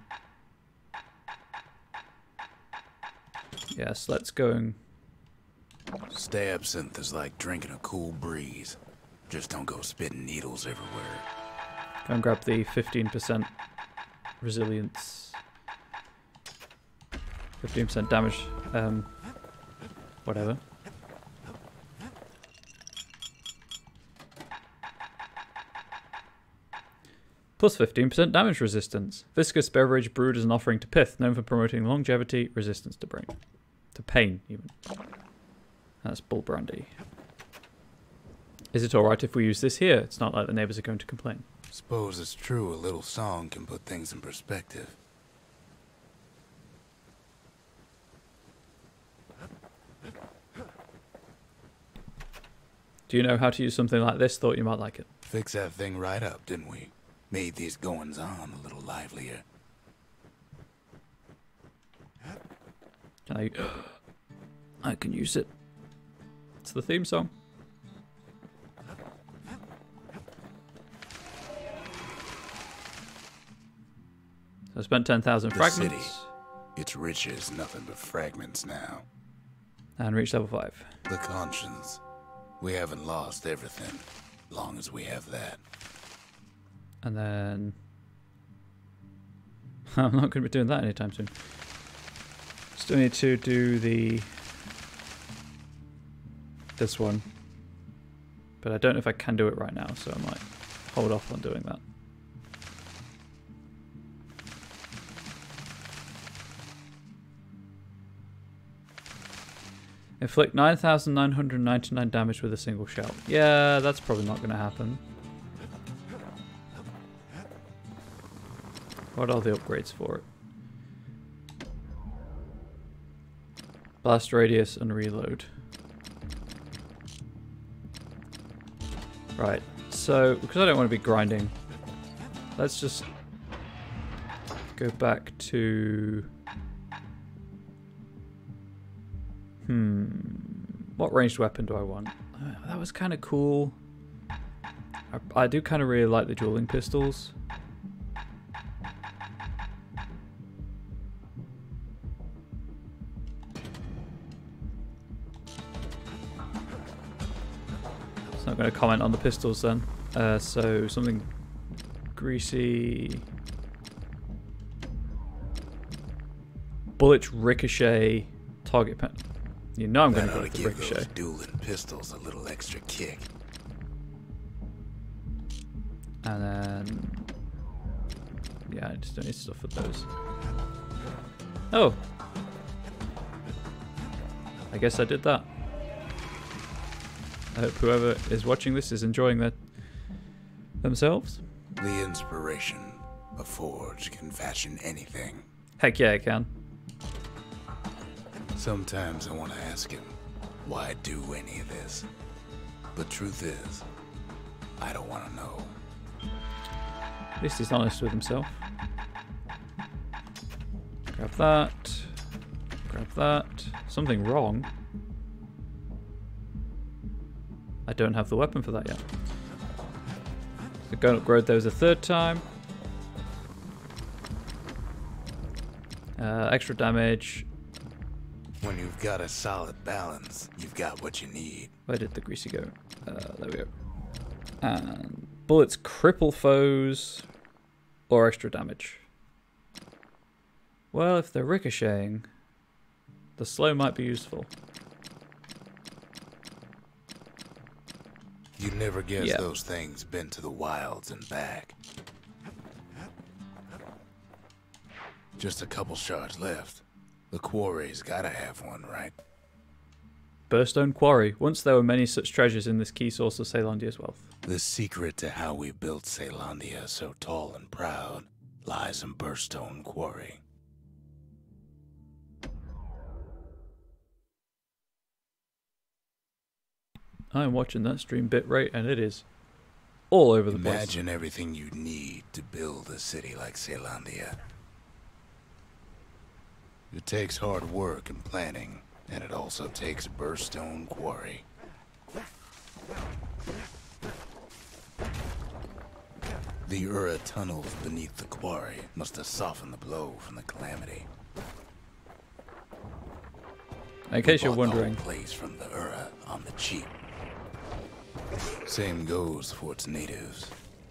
Yes, let's go and... Stay absinthe is like drinking a cool breeze. Just don't go spitting needles everywhere. Go and grab the 15% resilience. 15% damage. Whatever. Plus 15% damage resistance. Viscous beverage brewed as an offering to Pith, known for promoting longevity, resistance to brain. To pain, even. That's bull brandy. Is it alright if we use this here? It's not like the neighbours are going to complain. Suppose it's true a little song can put things in perspective. Do you know how to use something like this? Thought you might like it. Fix that thing right up, didn't we? Made these goings-on a little livelier. Can I can use it. It's the theme song. So I spent 10,000 fragments. City. Its riches, nothing but fragments now. And reached level 5. The conscience. We haven't lost everything, long as we have that. And then... I'm not going to be doing that anytime soon. Still need to do this one. But I don't know if I can do it right now, so I might hold off on doing that. Inflict 9,999 damage with a single shell. Yeah, that's probably not going to happen. What are the upgrades for it? Blast radius and reload. Right, so because I don't want to be grinding, let's just go back to... What ranged weapon do I want? That was kind of cool. I do kind of really like the dueling pistols. So I'm going to comment on the pistols then. So something greasy. Bullets ricochet. Target pen. You know I'm going to go with the ricochet. Those dueling pistols a little extra kick. And then... yeah, I just don't need stuff with those. Oh! I guess I did that. I hope whoever is watching this is enjoying themselves. The inspiration. A forge can fashion anything. Heck yeah, I can. Sometimes I want to ask him, why do any of this? The truth is, I don't want to know. At least he's honest with himself. Grab that. Grab that. Something wrong. I don't have the weapon for that yet. So go and upgrade those a third time. Extra damage. When you've got a solid balance, you've got what you need. Where did the greasy go? There we go. And bullets cripple foes or extra damage. Well, if they're ricocheting, the slow might be useful. You never guess those things been to the wilds and back. Just a couple shards left. The quarry's gotta have one, right? Burstone Quarry. Once there were many such treasures in this key source of Caelandia's wealth. The secret to how we built Caelandia so tall and proud lies in Burstone Quarry. I'm watching that stream bitrate and it is all over the place. Imagine everything you need to build a city like Caelandia. It takes hard work and planning, and it also takes Burstone Quarry. The Ura tunnels beneath the quarry must have softened the blow from the Calamity. In case you're wondering, the whole place from the Ura on the cheap. Same goes for its natives,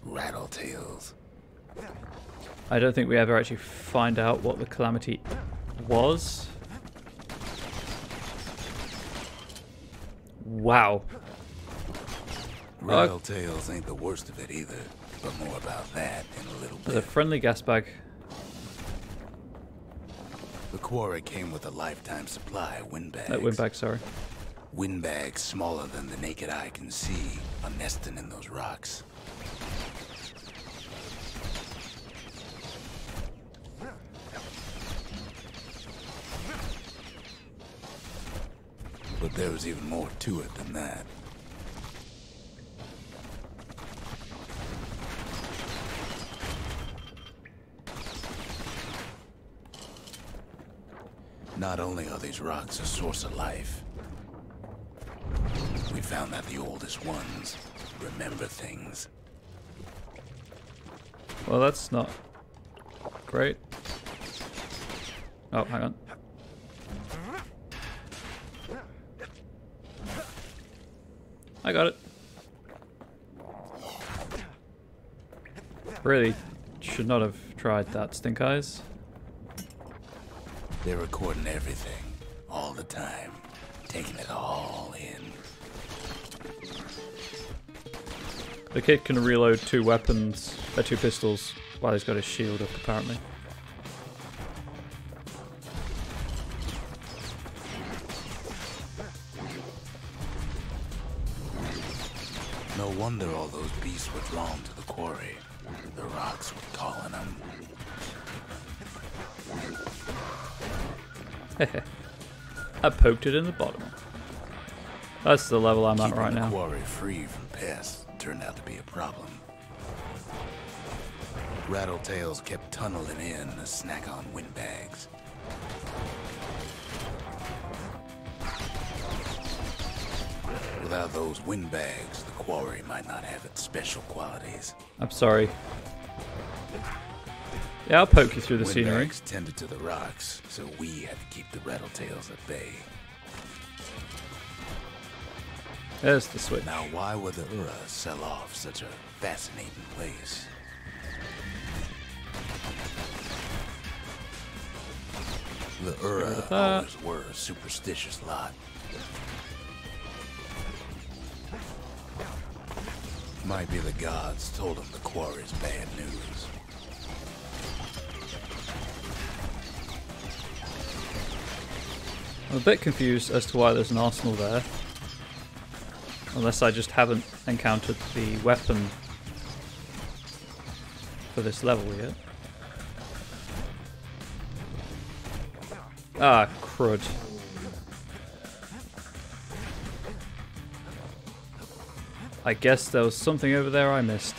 Rattletails. I don't think we ever actually find out what the Calamity was. Wow. Rattletails ain't the worst of it either, but more about that in a little bit. There's a friendly gas bag. The quarry came with a lifetime supply of windbags. Windbag, sorry. Windbags smaller than the naked eye can see are nesting in those rocks. But there was even more to it than that. Not only are these rocks a source of life, we found that the oldest ones remember things. Well, that's not great. Oh, hang on. I got it. Really should not have tried that, Stink Eyes. They're recording everything, all the time, taking it all in. The kid can reload two pistols while he's got his shield up, apparently. No wonder all those beasts were drawn to the quarry. The rocks were calling them. I poked it in the bottom. That's the level I'm at right now. Keeping the quarry free from pests turned out to be a problem. Rattletails kept tunneling in to snack on windbags. Without those windbags, the quarry might not have its special qualities. I'm sorry. Yeah, I'll poke you through the scenery. Windbags tended to the rocks, so we had to keep the Rattletails at bay. There's the switch. Now, why would the Ura sell off such a fascinating place? The Ura always were a superstitious lot. Might be the gods told them the quarry's bad news. I'm a bit confused as to why there's an arsenal there. Unless I just haven't encountered the weapon for this level yet. Ah, crud. I guess there was something over there I missed.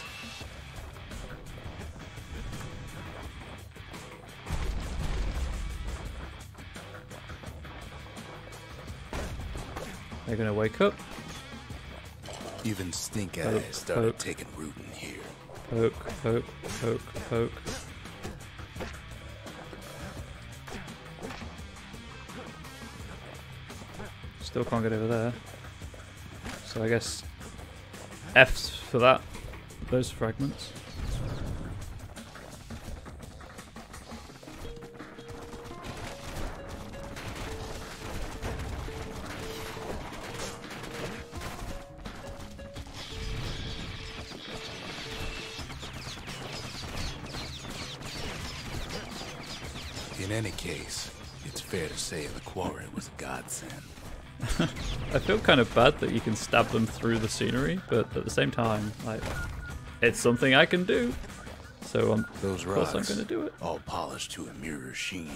They're gonna wake up. Even Stink Eyes started taking root in here. Poke, poke, poke, poke. Still can't get over there. So I guess F's for that. Those fragments. In any case, it's fair to say the quarry was a godsend. I feel kind of bad that you can stab them through the scenery, but at the same time, like, it's something I can do. So Those of course I'm rocks, going to do it. all polished to a mirror sheen.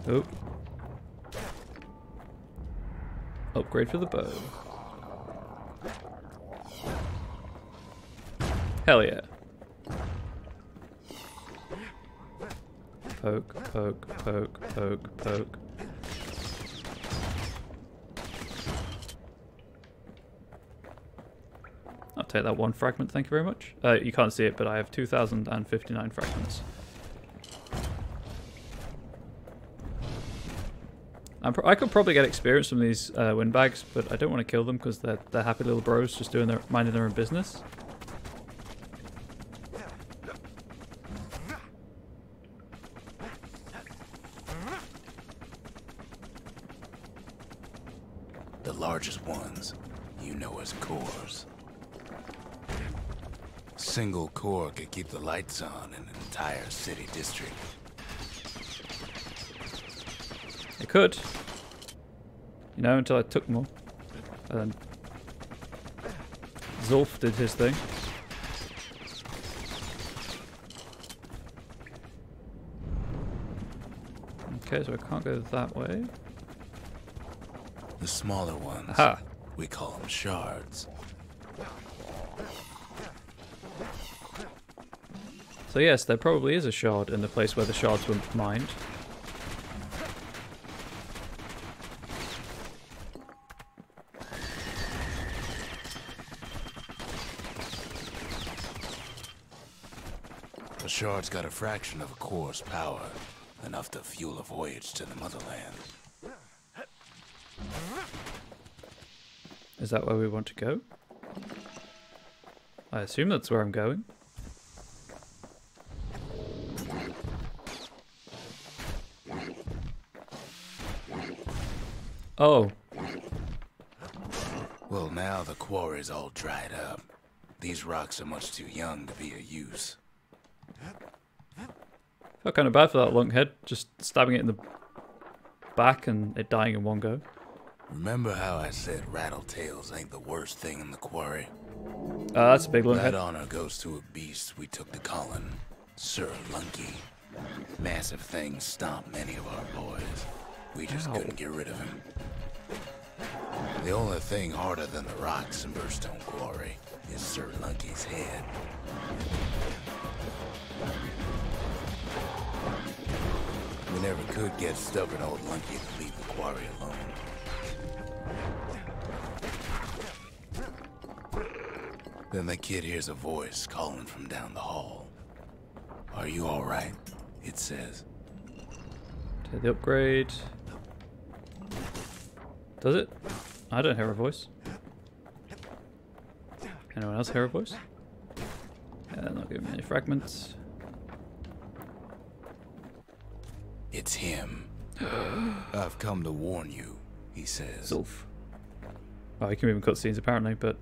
Oh. Upgrade for the bow. Hell yeah. Poke, poke, poke, poke, poke. I'll take that one fragment, thank you very much. You can't see it, but I have 2,059 fragments. I could probably get experience from these windbags, but I don't want to kill them because they're happy little bros just minding their own business. The largest ones, you know as cores. Single core could keep the lights on in an entire city district. It could. You know, until I took more. And then Zulf did his thing. Okay, so I can't go that way. The smaller ones, Aha. we call them shards. So yes, there probably is a shard in the place where the shards were mined. The shard's got a fraction of a core's power, enough to fuel a voyage to the motherland. Is that where we want to go? I assume that's where I'm going. Oh. Well, now the quarry's all dried up. These rocks are much too young to be of use. Felt kind of bad for that long head, just stabbing it in the back and it dying in one go. Remember how I said rattletails ain't the worst thing in the quarry? That's a big long That head. honor goes to a beast we took to Colin, Sir Lunky. Massive things stomped many of our boys. We just couldn't get rid of him. The only thing harder than the rocks in Burstone Quarry is Sir Lunky's head. We never could get stubborn old Lunky to leave the quarry alone. Then the kid hears a voice calling from down the hall. "Are you all right?" it says. Take the upgrade. Does it? I don't hear a voice. Anyone else hear a voice? Yeah, not giving me any fragments. "It's him. I've come to warn you," he says. Zulf. Oh, you can even cut scenes apparently, but...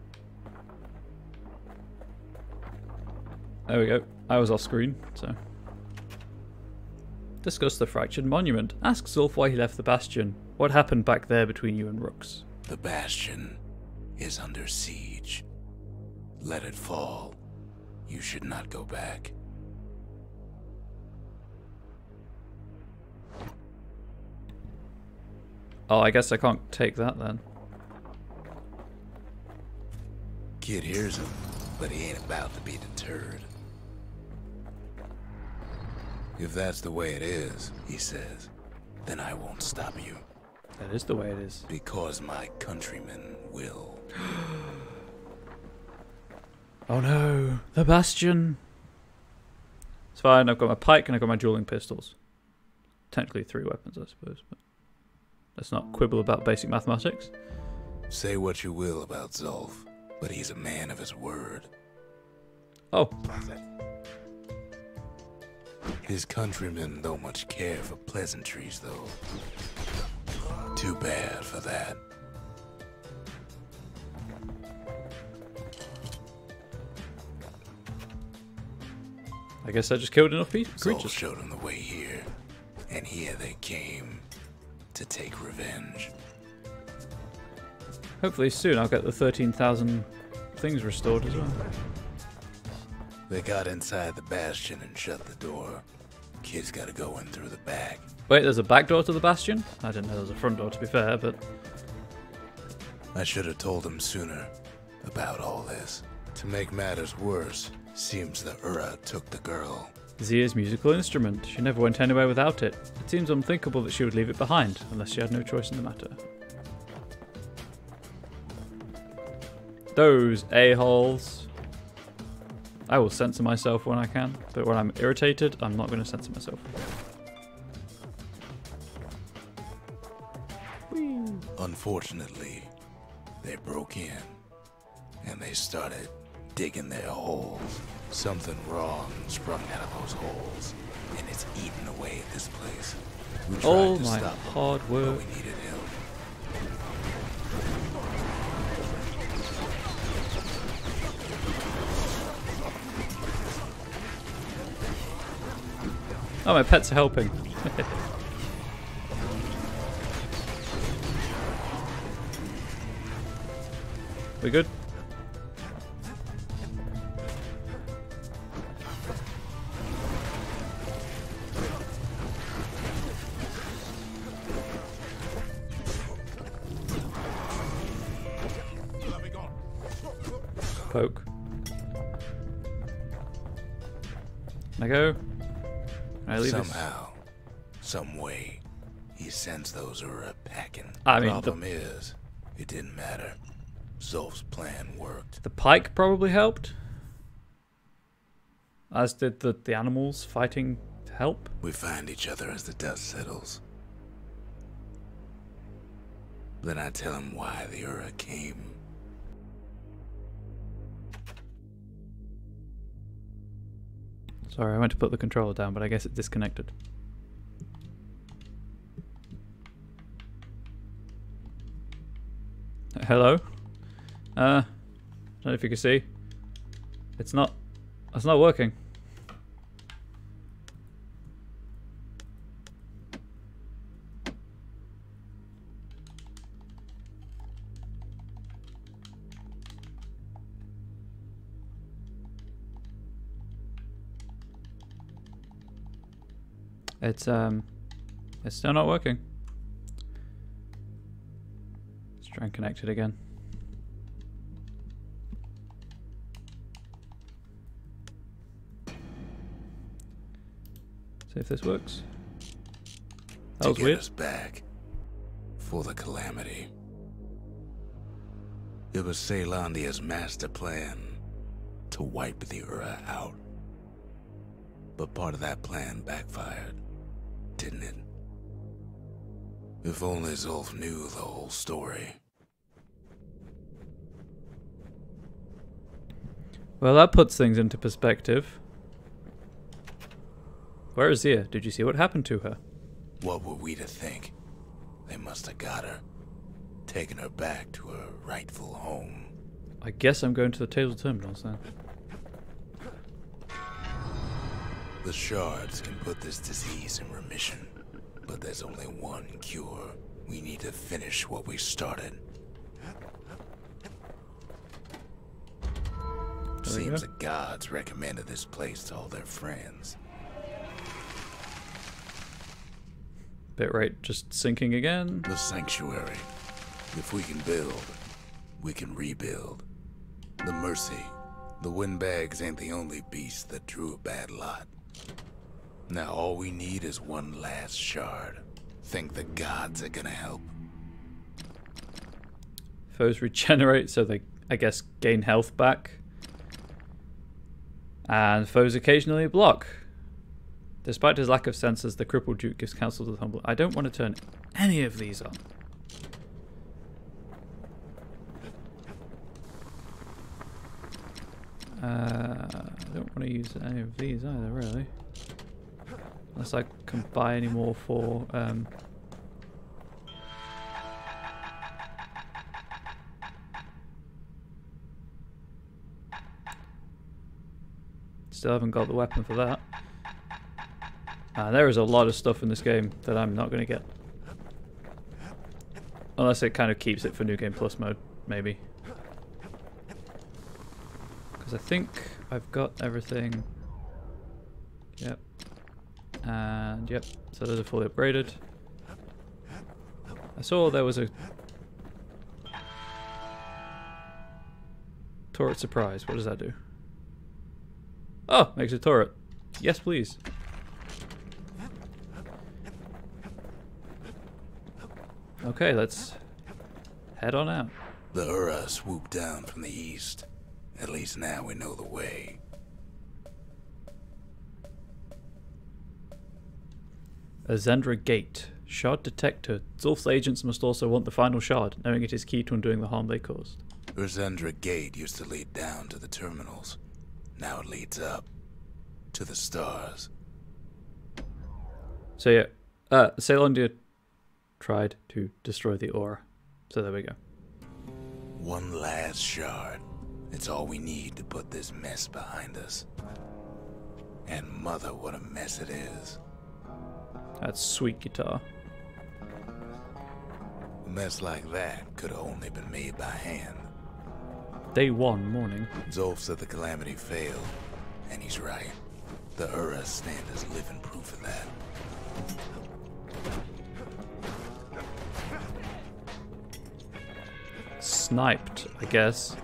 There we go. I was off screen, so... Discuss the fractured monument. Ask Zulf why he left the Bastion. What happened back there between you and Rooks? The Bastion is under siege. Let it fall. You should not go back. Oh, I guess I can't take that then. Kid hears him, but he ain't about to be deterred. "If that's the way it is," he says, "then I won't stop you. That is the way it is. Because my countrymen will." Oh no, the Bastion. It's fine, I've got my pike and I've got my dueling pistols. Technically 3 weapons, I suppose, but let's not quibble about basic mathematics. Say what you will about Zolf, but he's a man of his word. Oh. His countrymen don't much care for pleasantries, though. Too bad for that. I guess I just killed enough Zolf creatures. showed him the way here, and here they came to take revenge. Hopefully soon I'll get the 13,000 things restored as well. They got inside the Bastion and shut the door. Kid's gotta go in through the back. Wait, there's a back door to the Bastion? I didn't know there was a front door, to be fair, but... I should have told him sooner about all this. To make matters worse, seems the Ura took the girl. Zia's musical instrument. She never went anywhere without it. It seems unthinkable that she would leave it behind, unless she had no choice in the matter. Those a-holes. I will censor myself when I can, but when I'm irritated, I'm not going to censor myself. Whee. Unfortunately, they broke in, and they started digging their holes. Something wrong sprung out of those holes, and it's eating away at this place. We tried All to my stop them, hard but work. we needed help. Oh, my pets are helping. We good? Poke. Can I go? Can I leave this? Somehow, some way, he sends those Ura packing. I mean, Problem is, it didn't matter. Zolf's plan worked. The pike probably helped. As did the animals fighting to help. We find each other as the dust settles. Then I tell him why the Ura came. Sorry, I went to put the controller down, but I guess it disconnected. Hello? Don't know if you can see. It's not working. It's still not working. Let's try and connect it again. See if this works. That was to get weird. us back for the Calamity. It was Caelandia's master plan to wipe the Ura out. But part of that plan backfired, didn't it? If only Zolf knew the whole story. Well, that puts things into perspective. Where is Zia? Did you see what happened to her? What were we to think? They must have got her, taken her back to her rightful home. I guess I'm going to the Tales Terminals then. The shards can put this disease in remission, but there's only one cure. We need to finish what we started. Seems the gods recommended this place to all their friends. Bitrate just sinking again. The sanctuary. If we can build, we can rebuild. The mercy. The windbags ain't the only beast that drew a bad lot. Now all we need is one last shard. Think the gods are gonna help? Foes regenerate, so they, I guess, gain health back. And foes occasionally block. Despite his lack of senses, the crippled Duke gives counsel to the humble. I don't want to turn any of these on. I don't want to use any of these either, really. Unless I can buy any more for... Still haven't got the weapon for that. There is a lot of stuff in this game that I'm not going to get. Unless it kind of keeps it for New Game Plus mode, maybe. Because I think I've got everything. Yep. And yep, so those are fully upgraded. I saw there was a turret surprise. What does that do? Oh, makes a turret. Yes, please. Okay, let's head on out. The Ura swooped down from the east. At least now we know the way. A Zendra gate. Shard detector. Zulf's agents must also want the final shard, knowing it is key to undoing the harm they caused. Zendra gate used to lead down to the terminals. Now it leads up to the stars. So yeah, Ceylondia tried to destroy the aura. So there we go. One last shard. It's all we need to put this mess behind us. And mother, what a mess it is. That's sweet guitar. A mess like that could have only been made by hand. Day 1 morning. Zulf said the Calamity failed, and he's right. The Ura stand as living proof of that. Sniped, I guess.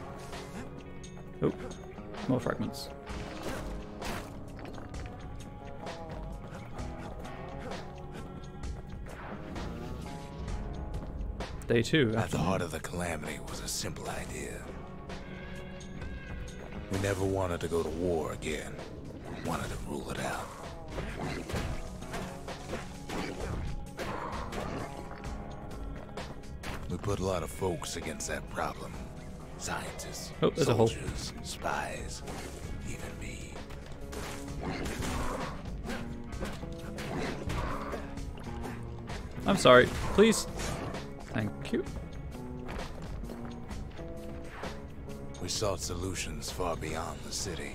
Oh, more fragments. Day 2. At the heart of the Calamity was a simple idea. We never wanted to go to war again. We wanted to rule it out. We put a lot of folks against that problem. Scientists, oh, there's soldiers, spies, even me. I'm sorry. Please. Thank you. We sought solutions far beyond the city.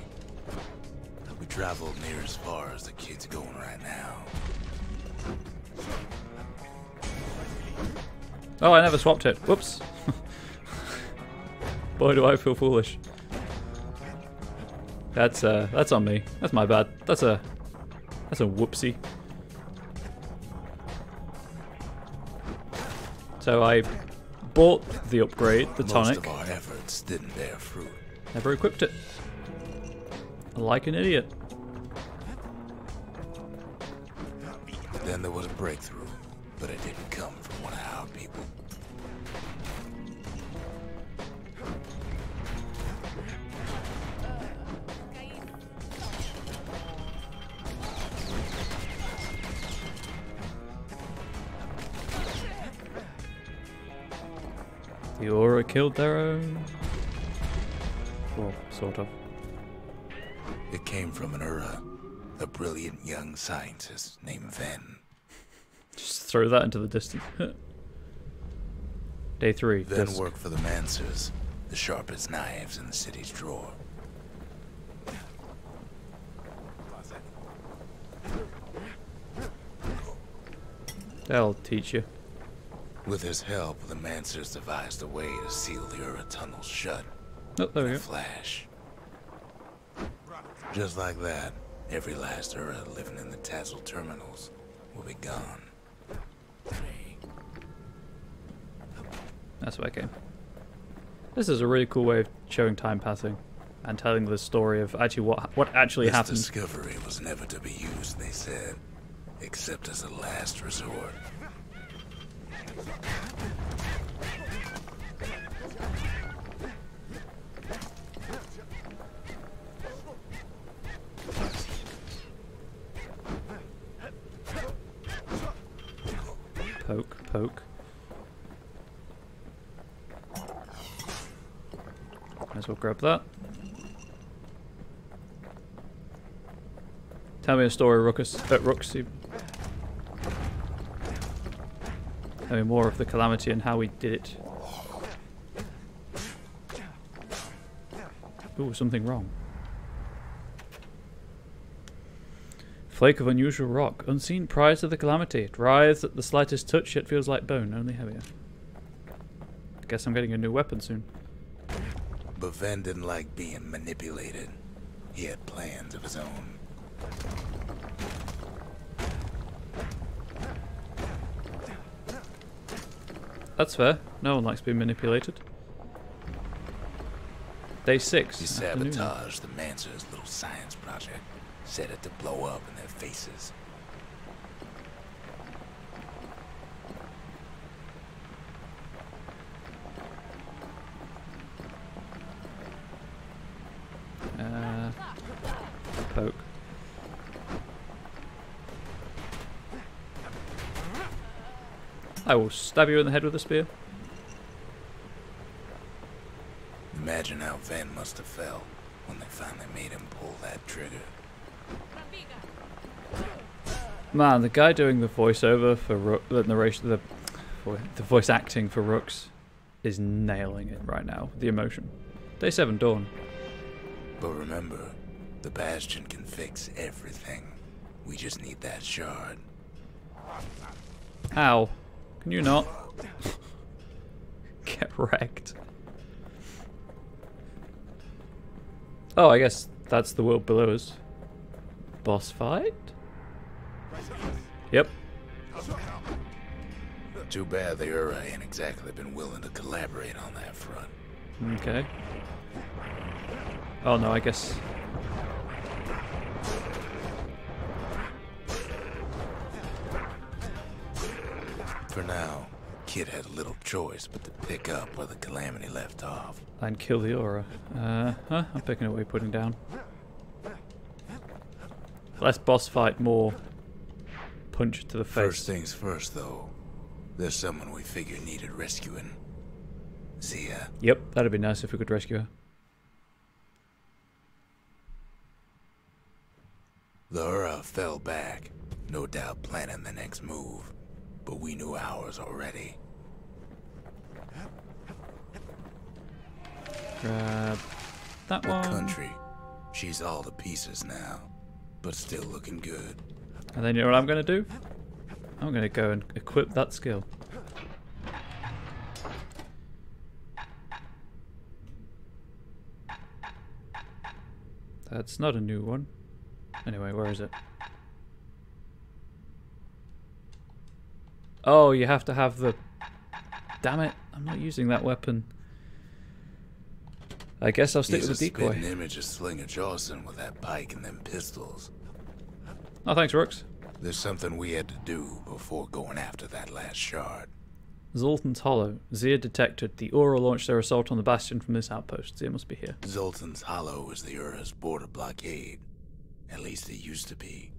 We traveled near as far as the kid's going right now. Oh, I never swapped it. Whoops. Boy, do I feel foolish. That's on me. That's my bad. That's a whoopsie. So I bought the upgrade, the tonic. Most of our efforts didn't bear fruit. Never equipped it. Like an idiot. Then there was a breakthrough, but it didn't come from one of our people. The aura killed their own. Well, sort of. It came from an Ura, a brilliant young scientist named Ven. Just throw that into the distance. Day 3. Ven Disc. worked for the Mancers, the sharpest knives in the city's drawer. They'll teach you. With his help, the Mancers devised a way to seal the Ura tunnels shut. Oh, there we in a go. flash. Just like that, every last Ura living in the Tassel terminals will be gone. That's where I came. This is a really cool way of showing time passing and telling the story of actually what actually happened. This discovery was never to be used, they said, except as a last resort. Poke, poke. Might as well grab that. Tell me a story, Rooks. Tell me more of the Calamity and how we did it. Ooh, something wrong. Flake of unusual rock. Unseen prior to the Calamity. It writhes at the slightest touch, yet feels like bone, only heavier. Guess I'm getting a new weapon soon. But Ven didn't like being manipulated. He had plans of his own. That's fair. No one likes being manipulated. Day 6. He sabotaged the Mancer's little science project. Set it to blow up in their faces. Poke. I will stab you in the head with a spear. Imagine how Ven must have felt when they finally made him pull that trigger. Man, the guy doing the voiceover for the narration, the voice acting for Rooks is nailing it right now. The emotion. Day 7, Dawn. But remember, the Bastion can fix everything. We just need that shard. How? Can you not? Get wrecked. Oh, I guess that's the world below us. Boss fight? Yep. Too bad the Ura ain't exactly been willing to collaborate on that front. Okay. Oh no, I guess... For now, Kid had little choice but to pick up where the Calamity left off. And kill the aura. I'm picking up what you're putting down. Less boss fight, more punch to the face. First things first, though. There's someone we figured needed rescuing. Zia. Yep, that'd be nice if we could rescue her. The Ura fell back, no doubt planning the next move. But we knew ours already. Grab that The one. country. She's all to pieces now, but still looking good. And then you know what I'm going to do? I'm going to go and equip that skill. That's not a new one. Anyway, where is it? Oh, you have to have the... Damn it, I'm not using that weapon. I guess I'll stick with the decoy. He's a spitting image of Slinger Jawson with that pike and them pistols. Oh, thanks, Rooks. There's something we had to do before going after that last shard. Zoltan's Hollow. Zia detected. The Aura launched their assault on the Bastion from this outpost. Zia must be here. Zoltan's Hollow is the Ura's border blockade. At least it used to be.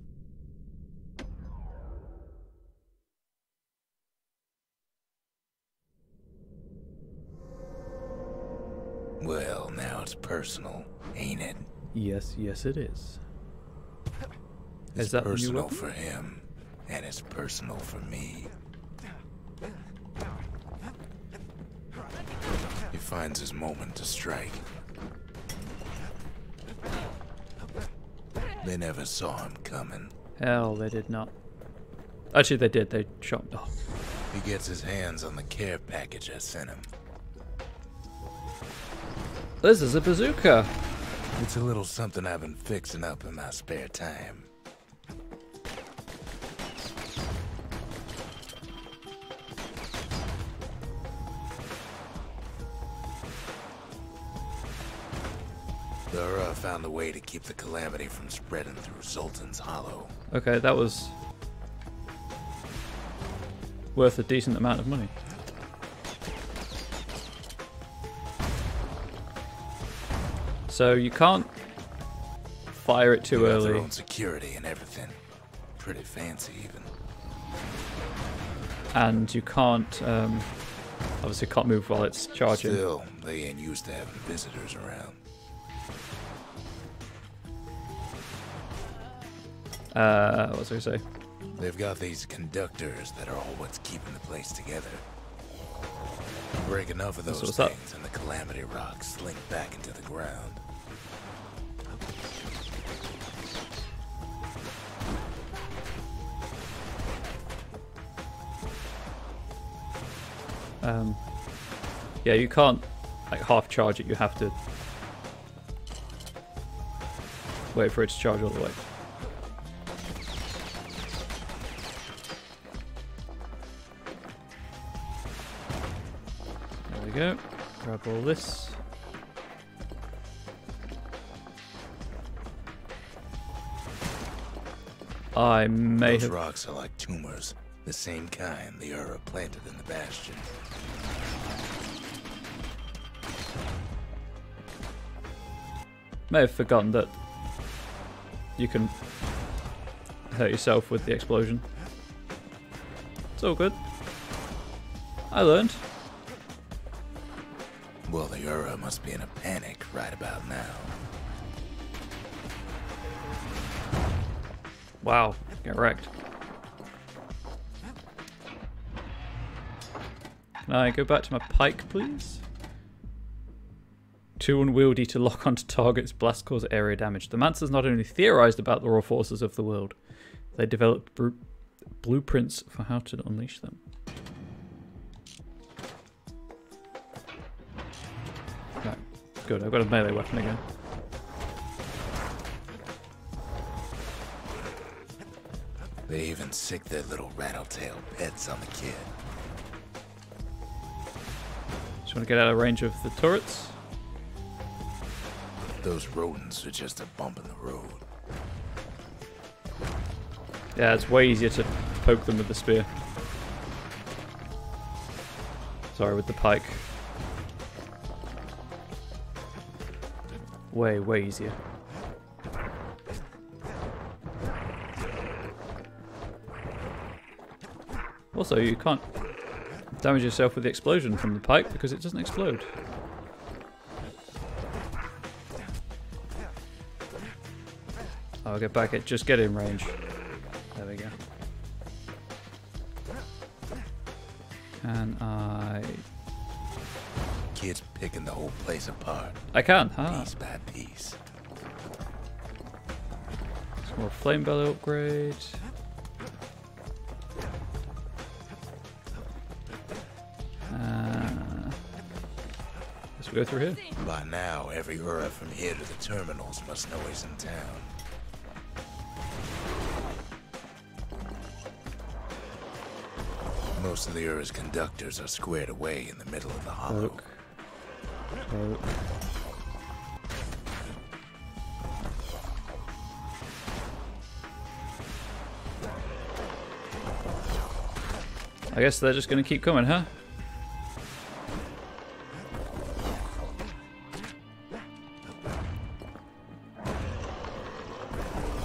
Well, now it's personal, ain't it? Yes, yes it is. It's Is that the new personal weapon? for him, and it's personal for me. He finds his moment to strike. They never saw him coming. Hell, they did not. Actually, they did. They shot... Oh. He gets his hands on the care package I sent him. This is a bazooka! It's a little something I've been fixing up in my spare time. The Ura found a way to keep the Calamity from spreading through Zoltan's Hollow. Okay, that was... worth a decent amount of money. So you can't fire it too They got their early. own security and everything. Pretty fancy, even. and you can't obviously can't move while it's charging. Still, they ain't used to having visitors around. What was I gonna say? They've got these conductors that are all what's keeping the place together. Break enough of those things and the Calamity rocks slink back into the ground. Yeah, you can't like half charge it, you have to wait for it to charge all the way. There we go. Grab all this. I may Those have... rocks are like tumors, the same kind the Ura planted in the Bastion. May have forgotten that you can hurt yourself with the explosion. It's all good. I learned. Well, the Ura must be in a panic right about now. Wow, get wrecked. Can I go back to my pike, please? Too unwieldy to lock onto targets, blast cause area damage. The Mancers not only theorized about the raw forces of the world, they developed blueprints for how to unleash them. Right, good, I've got a melee weapon again. They even sick their little rattletail pets on the kid. Just want to get out of range of the turrets. Those rodents are just a bump in the road. Yeah, it's way easier to poke them with the spear. Sorry, with the pike. Way easier. Also, you can't damage yourself with the explosion from the pike because it doesn't explode. I'll get back at just get in range. There we go. Can I... Kid's picking the whole place apart. I can, Piece by piece. Some more flame bellow upgrade. Let's go through here. By now, every Ura from here to the terminals must know he's in town. Most of the Ura's conductors are squared away in the middle of the hollow. I guess they're just going to keep coming, huh?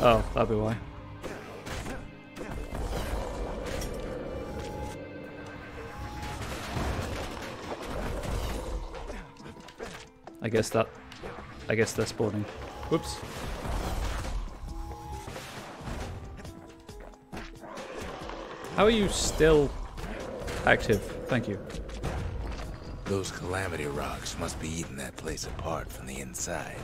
Oh, that'll be why. I guess they're spawning. Whoops. How are you still active? Thank you. Those Calamity rocks must be eating that place apart from the inside.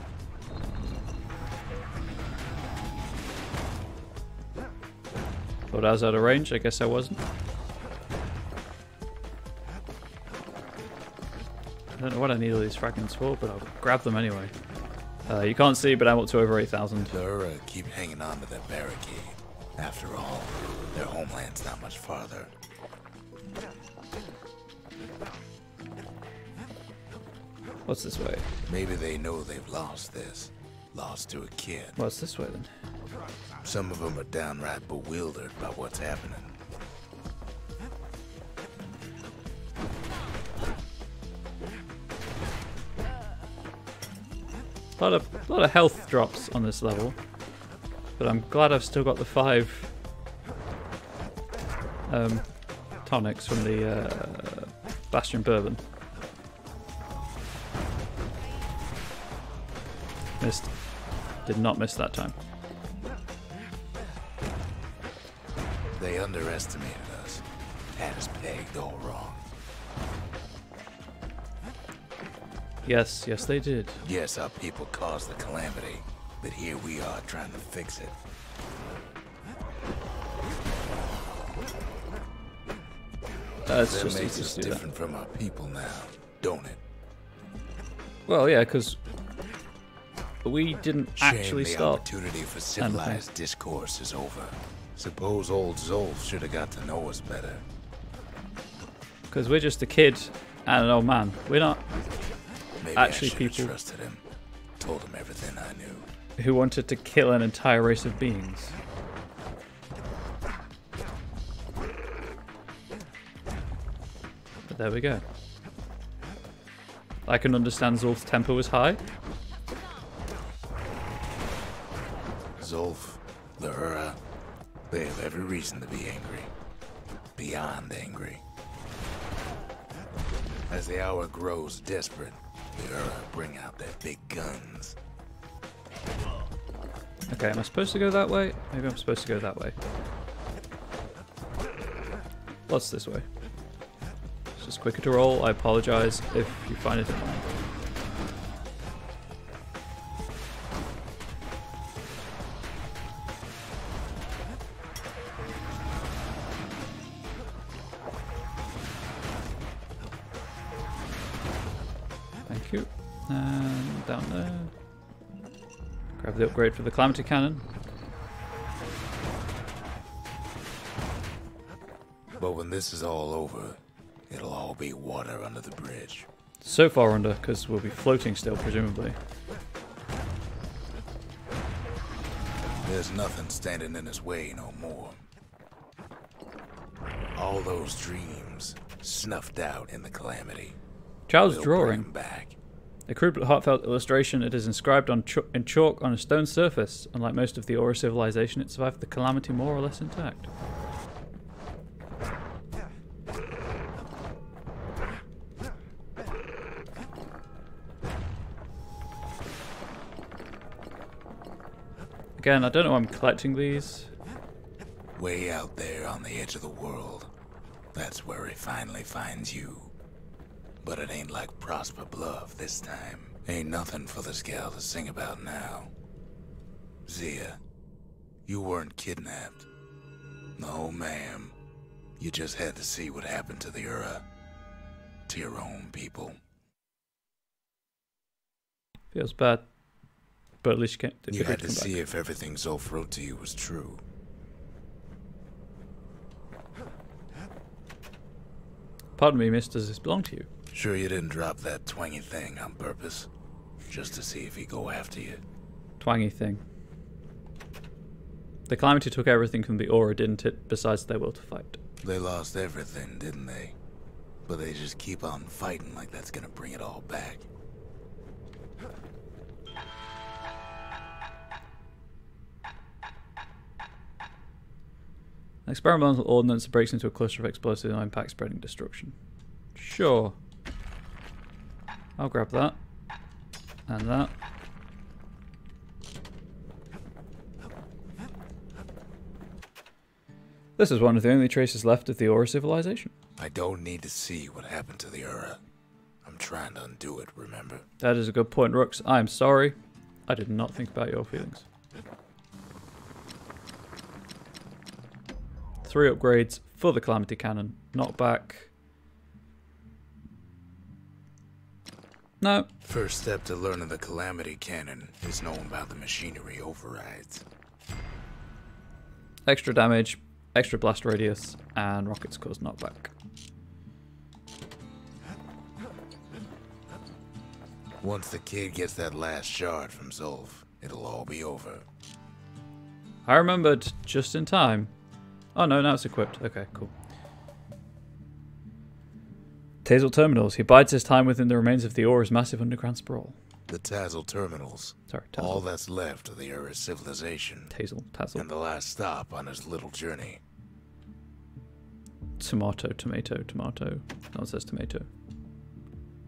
Thought I was out of range. I guess I wasn't. I don't know what I need all these fragments for, but I'll grab them anyway. You can't see, but I'm up to over 8,000. The Ura keep hanging on to that barricade. After all, their homeland's not much farther. What's this way? Maybe they know they've lost this. Lost to a kid. What's this way then? Some of them are downright bewildered by what's happening. A lot of health drops on this level, but I'm glad I've still got the 5 tonics from the Bastion bourbon. Missed. Did not miss that time. They underestimated us. Had us pegged all wrong. Yes, yes they did. Yes, our people caused the calamity, but here we are trying to fix it. That's That just makes easy us to do that. different from our people now, don't it? Well, yeah, because we didn't Shame actually the start. opportunity for civilized discourse is over. Suppose old Zolf should have got to know us better. Because we're just a kid and an old man. We're not Maybe actually I should people have trusted him. Told him everything I knew. who wanted to kill an entire race of beings. But there we go. I can understand Zolf's temper was high. Zolf, the Ura, they have every reason to be angry. Beyond angry. As the hour grows desperate, the Ura bring out their big guns. Okay, am I supposed to go that way? Maybe I'm supposed to go that way. What's this way? It's just quicker to roll. I apologize if you find it annoying. Thank you. And down there. Grab the upgrade for the Calamity cannon. But when this is all over, it'll all be water under the bridge. So far under, because we'll be floating still, presumably. There's nothing standing in his way no more. All those dreams snuffed out in the calamity. Child's We'll drawing. bring 'em back. A crude but heartfelt illustration, it is inscribed on in chalk on a stone surface. Unlike most of the Aura civilization, it survived the Calamity more or less intact. Again, I don't know why I'm collecting these. Way out there on the edge of the world. That's where he finally finds you. But it ain't like Prosper Bluff this time. Ain't nothing for this gal to sing about now. Zia, you weren't kidnapped. No, ma'am. You just had to see what happened to the Ura. To your own people. Feels bad. But at least you can't. You had to see if everything Zolf wrote to you was true. Pardon me, miss, does this belong to you? Sure you didn't drop that twangy thing on purpose? Just to see if he'd go after you? Twangy thing. The Calamity took everything from the Aura, didn't it? Besides their will to fight. They lost everything, didn't they? But they just keep on fighting like that's gonna bring it all back. An experimental ordnance breaks into a cluster of explosive and impact, spreading destruction. Sure. I'll grab that. And that. This is one of the only traces left of the Aura civilization. I don't need to see what happened to the Ura. I'm trying to undo it, remember? That is a good point, Rux. I'm sorry. I did not think about your feelings. 3 upgrades for the Calamity cannon. Knockback. No. First step to learning the Calamity cannon is knowing about the machinery overrides. Extra damage, extra blast radius, and rockets cause knockback. Once the kid gets that last shard from Zolf, it'll all be over. I remembered just in time. Oh no, now it's equipped. Okay, cool. Tazel Terminals. He bides his time within the remains of the Aura's massive underground sprawl. The Tazel terminals. Sorry, Tazel. All that's left of the Ura's civilization. Tazel. And the last stop on his little journey. Tomato, tomato, tomato. No one says tomato.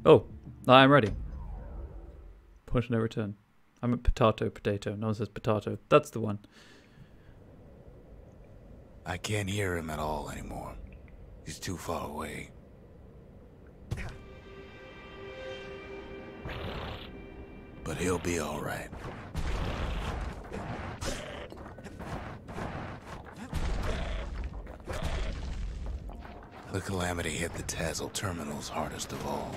Oh, I am ready. Point of no return. I'm at potato, potato. No one says potato. That's the one. I can't hear him at all anymore. He's too far away. But he'll be all right. The Calamity hit the Tazzle terminals hardest of all.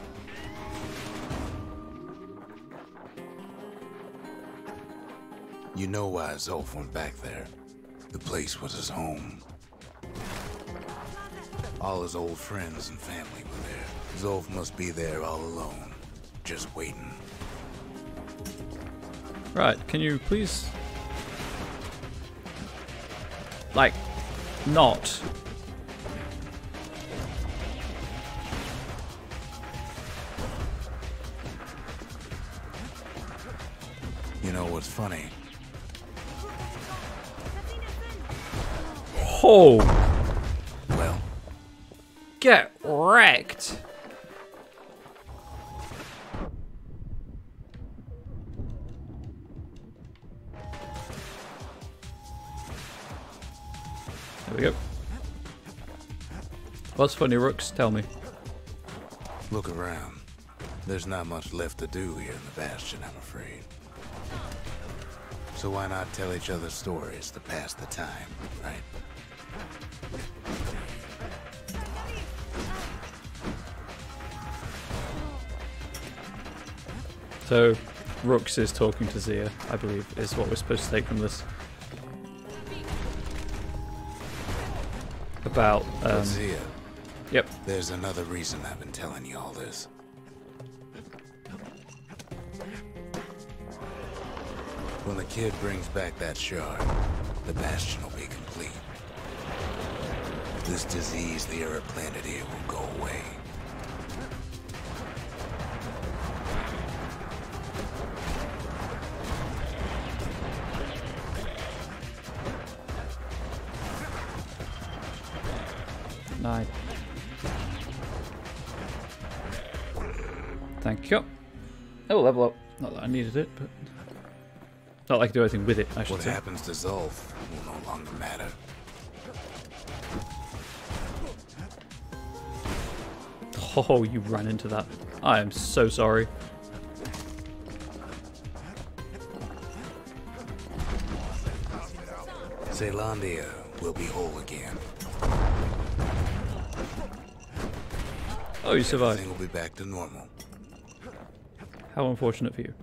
You know why Zolf went back there. The place was his home. All his old friends and family were there. Zolf must be there all alone, just waiting. Right, can you please... like, not... You know what's funny? Oh! Well, Get wrecked! There we go. What's funny, Rooks? Tell me. look around. There's not much left to do here in the Bastion, I'm afraid. So why not tell each other stories to pass the time, right? So, Rooks is talking to Zia, I believe, is what we're supposed to take from this. About, But Zia, yep. there's another reason I've been telling you all this. When the kid brings back that shard, the Bastion will be complete. This disease the Arab planet here will go away. Nine. Thank you. Oh, level up. Not that I needed it, but... not like I do anything with it, I should What say. happens to Zolf will no longer matter. Oh, you ran into that. I am so sorry. Zealandia will be whole again. Oh, you survived. Everything will be back to normal. How unfortunate for you.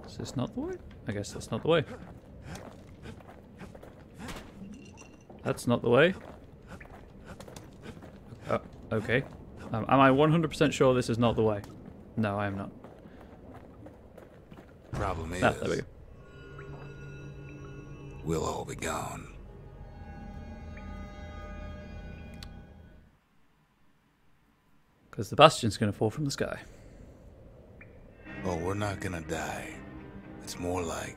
Is this not the way? I guess that's not the way. That's not the way. Okay. Am I 100% sure this is not the way? No, I am not. Problem is, Ah, there we go. we'll all be gone. Because the Bastion's going to fall from the sky. Oh, we're not gonna die. It's more like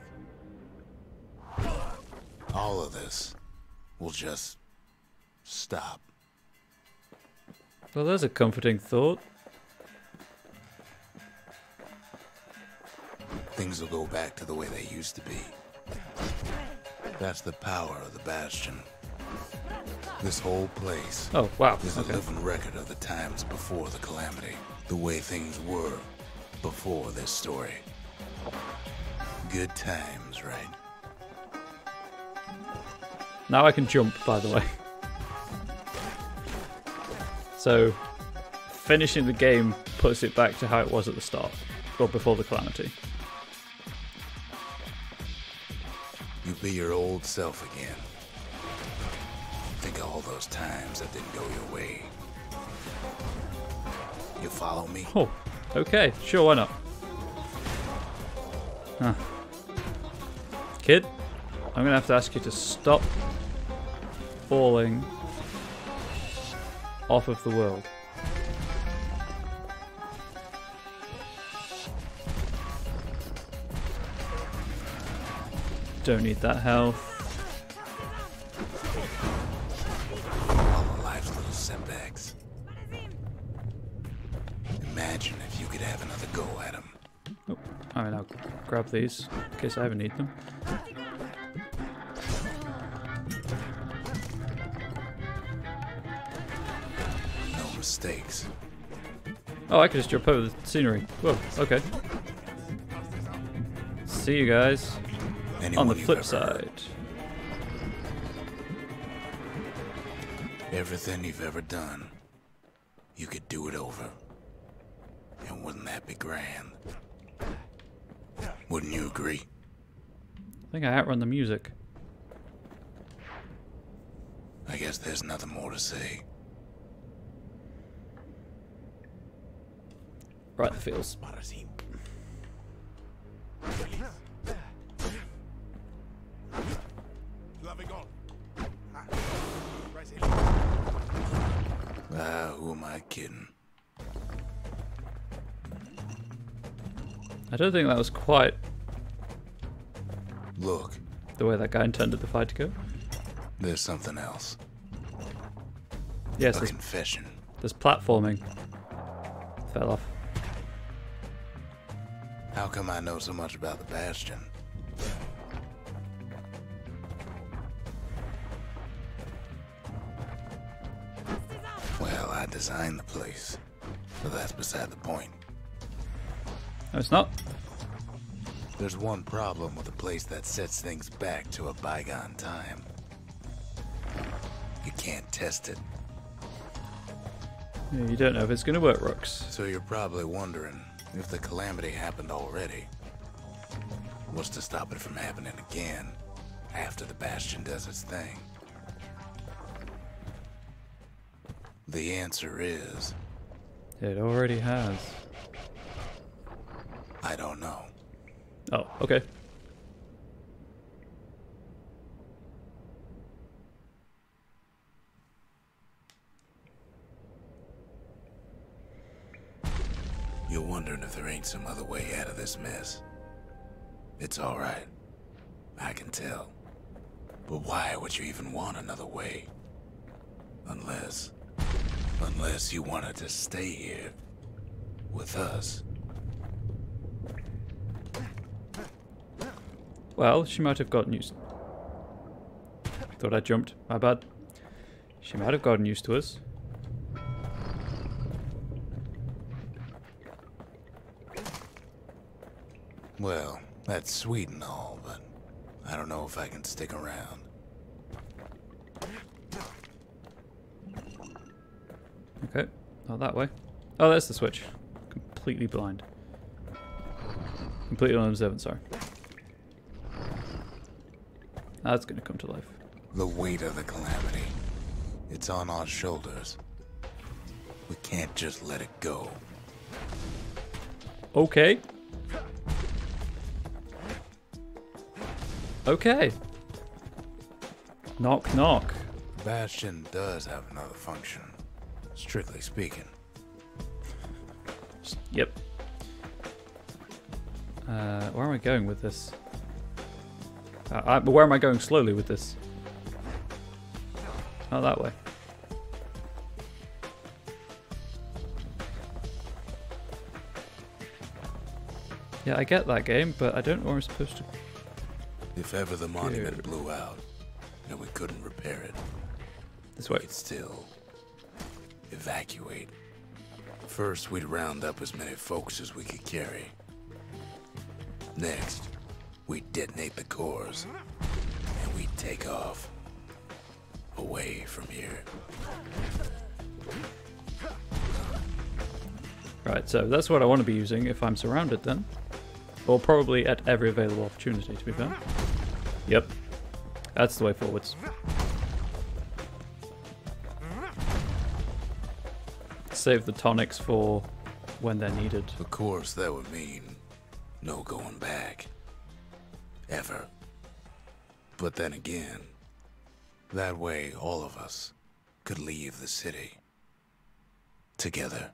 all of this will just stop. Well, there's a comforting thought. Things will go back to the way they used to be. That's the power of the Bastion. This whole place Oh, wow. is a Okay. living record of the times before the Calamity. The way things were before this story. Good times, right? Now I can jump, by the way. So, finishing the game puts it back to how it was at the start, or before the Calamity. You'll be your old self again. Think of all those times that didn't go your way. You follow me? Oh, okay, sure, why not? Huh. Kid, I'm gonna have to ask you to stop falling off of the world. Don't need that health. grab these in case I ever need them. No mistakes. Oh, I could just jump over the scenery. Whoa, okay. See you guys on the flip side. Everything you've ever done, you could do it over. And wouldn't that be grand? Wouldn't you agree? I think I outrun the music. I guess there's nothing more to say. Right, the feels. Who am I kidding? I don't think that was quite Look, the way that guy intended the fight to go. there's something else. Yes, A confession. there's platforming. Fell off. How come I know so much about the Bastion? Well, I designed the place, but that's beside the point. No, it's not. There's one problem with a place that sets things back to a bygone time. You can't test it. Yeah, you don't know if it's going to work, Rooks. So you're probably wondering if the Calamity happened already. What's to stop it from happening again after the Bastion does its thing? The answer is, It already has. I don't know. Oh, okay. You're wondering if there ain't some other way out of this mess. It's alright. I can tell. But why would you even want another way? Unless you wanted to stay here with us. Well, she might have gotten used. Thought I jumped. My bad. She might have gotten used to us. Well, that's sweet and all, but I don't know if I can stick around. Okay, not that way. Oh, that's the switch. Completely blind. Completely unobservant, sorry. That's gonna come to life. The weight of the Calamity. It's on our shoulders. We can't just let it go. Okay. Okay. Knock, knock. Bastion does have another function, strictly speaking. Yep. Where am I going with this? Where am I going slowly with this? Not that way. Yeah, I get that game, but I don't know where I'm supposed to. If ever the monument blew out and we couldn't repair it, This way. we'd still evacuate. First, we'd round up as many folks as we could carry. Next, we'd detonate the cores, and we'd take off away from here. Right, so that's what I want to be using if I'm surrounded then. Or probably at every available opportunity, to be fair. Yep. That's the way forwards. Save the tonics for when they're needed. Of course, that would mean no going back. Ever. But then again, that way all of us could leave the city. Together.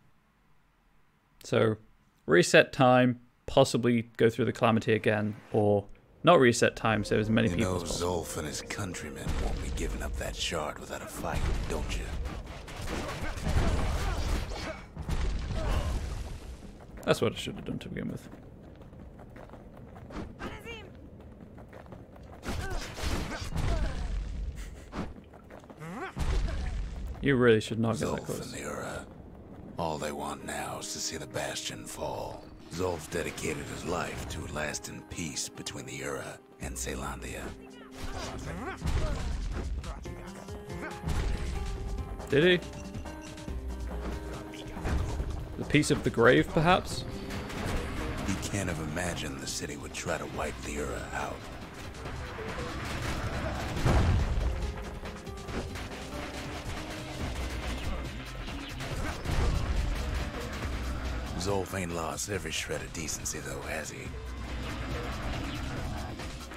So, reset time, possibly go through the Calamity again, or not reset time, so as many You people know as possible. Zolf and his countrymen won't be giving up that shard without a fight, don't you? That's what I should have done to begin with. You really should not get that Zolf close. and the Ura. All they want now is to see the Bastion fall. Zolf dedicated his life to a lasting peace between the Ura and Caelandia. Did he? The piece of the grave, perhaps? He can't have imagined the city would try to wipe the Ura out. Zolf ain't lost every shred of decency, though, has he?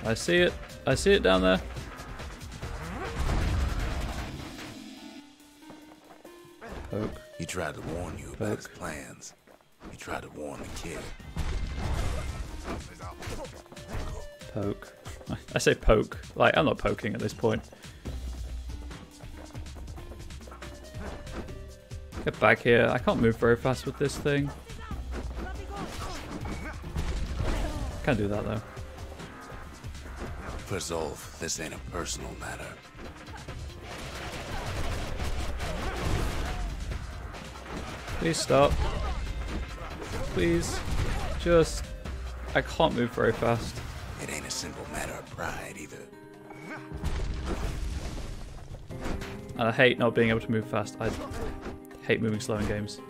I see it. I see it down there. Poke. He tried to warn you about his plans. He tried to warn the kid. Poke. I say poke. Like, I'm not poking at this point. Get back here. I can't move very fast with this thing. Can't do that though. For Zolf, this ain't a personal matter. Please stop. Please. Just... I can't move very fast. It ain't a simple matter of pride, either. And I hate not being able to move fast. I hate moving slow in games.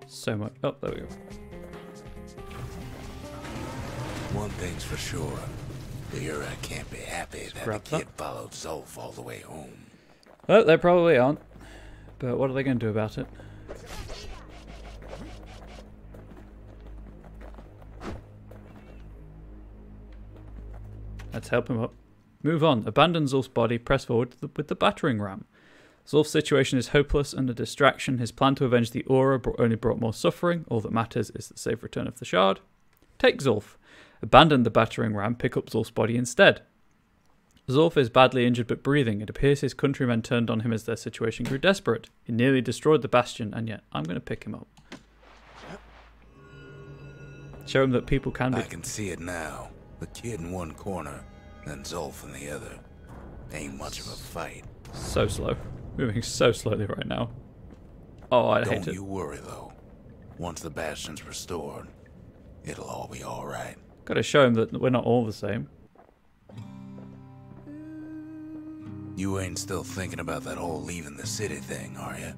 So much. Oh, there we go. One thing's for sure. The Ura can't be happy that the kid followed Zolf all the way home. Well, they probably aren't. But what are they going to do about it? Let's help him up. Move on. Abandon Zulf's body. Press forward with the battering ram. Zulf's situation is hopeless and a distraction. His plan to avenge the Aura only brought more suffering. All that matters is the safe return of the shard. Take Zulf. Abandon the battering ram. Pick up Zulf's body instead. Zulf is badly injured but breathing. It appears his countrymen turned on him as their situation grew desperate. He nearly destroyed the Bastion, and yet I'm going to pick him up. Show him that people can be... I can see it now. The kid in one corner, then Zolf in the other. Ain't much of a fight. So slow. Moving so slowly right now. Oh, I hate it. Don't you worry, though. Once the Bastion's restored, it'll all be alright. Gotta show him that we're not all the same. You ain't still thinking about that whole leaving the city thing, are you?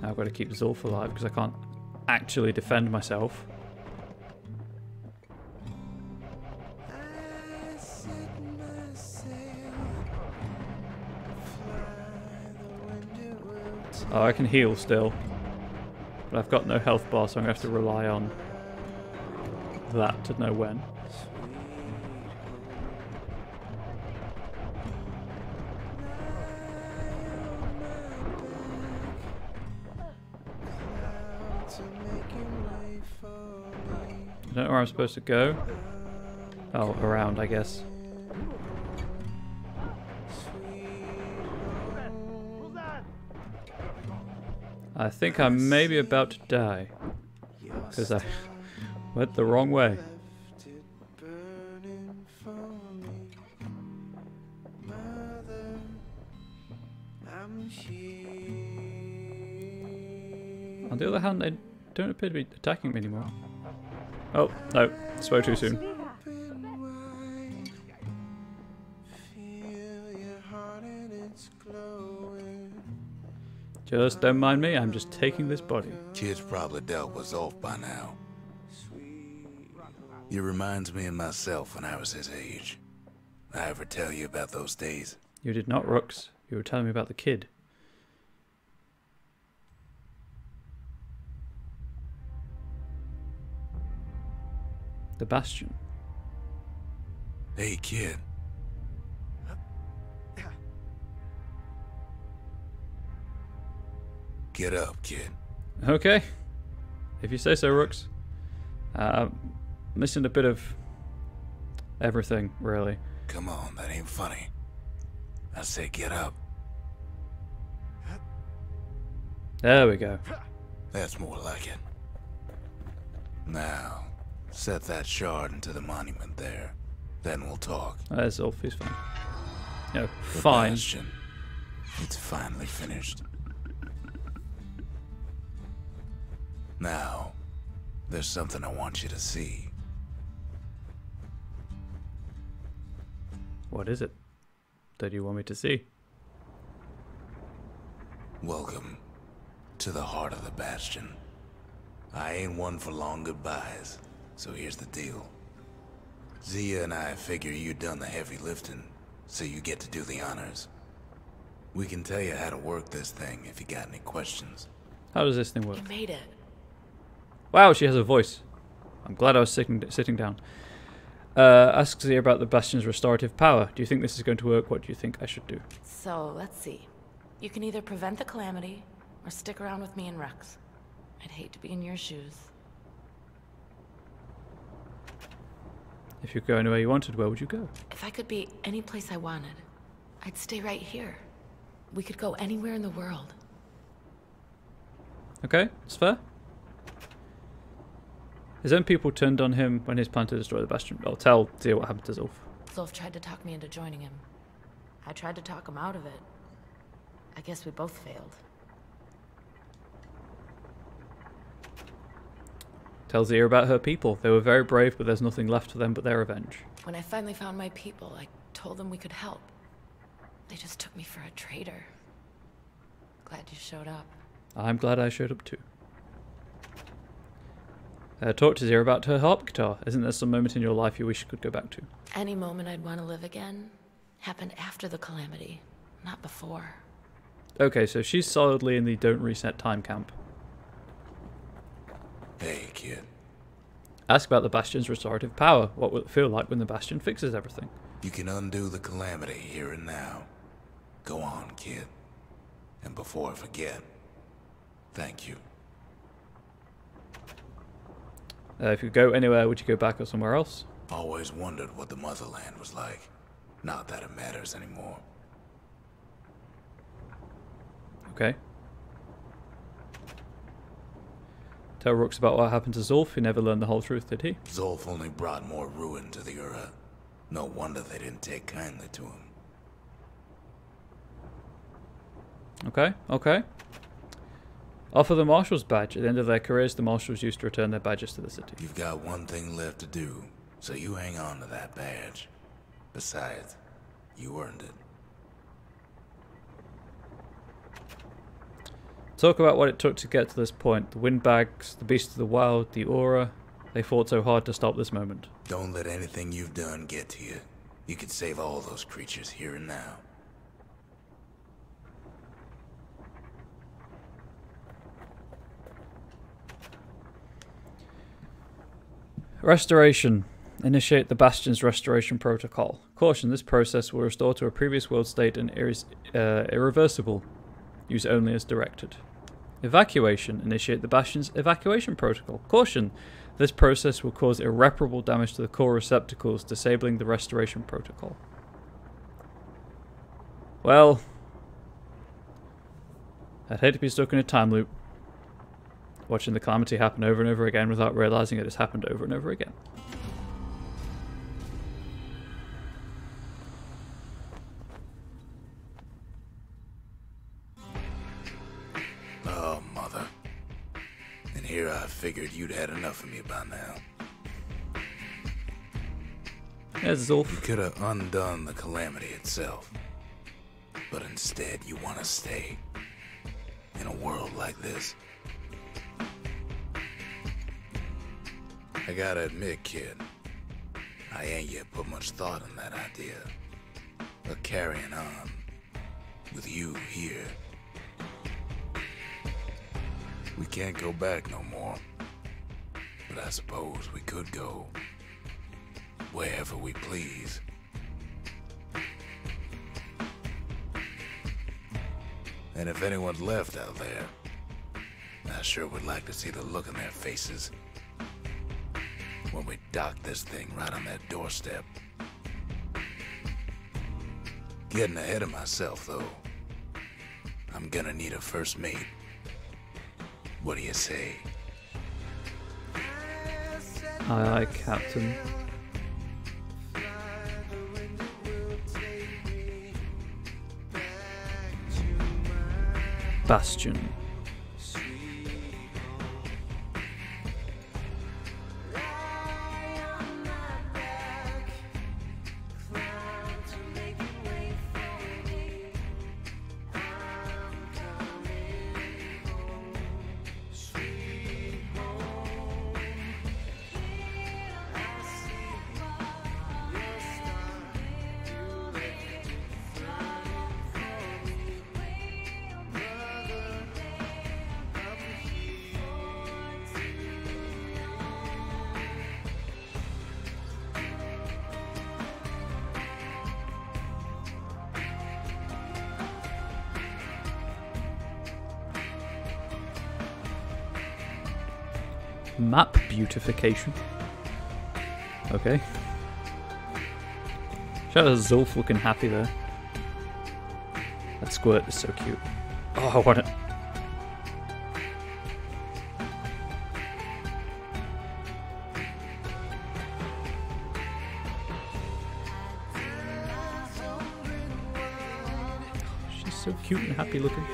Now I've got to keep Zulf alive because I can't actually defend myself. Oh, I can heal still. But I've got no health bar, so I'm going to have to rely on that to know when. I don't know where I'm supposed to go. Oh, around, I guess. I think I may be about to die. Because I went the wrong way. On the other hand, they don't appear to be attacking me anymore. Oh, no. Spoke too soon. Just don't mind me, I'm just taking this body. Kid's probably dealt with Zolf by now. It reminds me of myself when I was his age. I ever tell you about those days? You did not, Rux. You were telling me about the kid. The Bastion. Hey, kid. Get up, kid. Okay. If you say so, Rux. Missing a bit of everything, really. Come on, that ain't funny. I say get up. There we go. That's more like it. Now, Set that shard into the monument there. Then we'll talk. There's Ulf, he's fine. No, The fine. Bastion. It's finally finished. Now, there's something I want you to see. What is it that you want me to see? Welcome to the heart of the Bastion. I ain't one for long goodbyes, so here's the deal. Zia and I figure you done the heavy lifting, so you get to do the honors. We can tell you how to work this thing if you got any questions. How does this thing work? You made it. Wow, she has a voice. I'm glad I was sitting down. Ask Zia about the Bastion's restorative power. Do you think this is going to work? What do you think I should do? So, let's see. You can either prevent the Calamity, or stick around with me and Rex. I'd hate to be in your shoes. If you could go anywhere you wanted, where would you go? If I could be any place I wanted, I'd stay right here. We could go anywhere in the world. Okay, that's fair. His own people turned on him when his plan to destroy the Bastion. I'll tell Zia what happened to Zulf. Zulf tried to talk me into joining him. I tried to talk him out of it. I guess we both failed. Tell Zia about her people. They were very brave, but there's nothing left for them but their revenge. When I finally found my people, I told them we could help. They just took me for a traitor. Glad you showed up. I'm glad I showed up too. Talk to Zia about her harp guitar. Isn't there some moment in your life you wish you could go back to? Any moment I'd want to live again happened after the Calamity, not before. Okay, so she's solidly in the don't reset time camp. Hey, kid. Ask about the Bastion's restorative power. What will it feel like when the Bastion fixes everything? You can undo the Calamity here and now. Go on, kid. And before I forget, thank you. If you go anywhere, would you go back or somewhere else? Always wondered what the motherland was like. Not that it matters anymore. Okay. Tell Rooks about what happened to Zulf. He never learned the whole truth, did he? Zulf only brought more ruin to the Ura. No wonder they didn't take kindly to him. Okay, okay. Offer the Marshal's badge. At the end of their careers, the Marshals used to return their badges to the city. You've got one thing left to do, so you hang on to that badge. Besides, you earned it. Talk about what it took to get to this point. The windbags, the beasts of the wild, the aura. They fought so hard to stop this moment. Don't let anything you've done get to you. You can save all those creatures here and now. Restoration. Initiate the Bastion's restoration protocol. Caution, this process will restore to a previous world state and is irreversible. Use only as directed. Evacuation. Initiate the Bastion's evacuation protocol. Caution, this process will cause irreparable damage to the core receptacles, disabling the restoration protocol. Well, I'd hate to be stuck in a time loop, watching the Calamity happen over and over again without realizing it has happened over and over again. Oh, mother. And here I figured you'd had enough of me by now. There's Zulf. You could have undone the Calamity itself. But instead, you want to stay. In a world like this. I gotta admit, kid, I ain't yet put much thought in that idea. But carrying on with you here. We can't go back no more. But I suppose we could go wherever we please. And if anyone's left out there, I sure would like to see the look on their faces when we dock this thing right on that doorstep. Getting ahead of myself, though. I'm gonna need a first mate. What do you say? Aye, aye, Captain. Bastion. Map beautification. Okay. Shout out to Zulf looking happy there. That squirt is so cute. Oh, I want it. She's so cute and happy looking.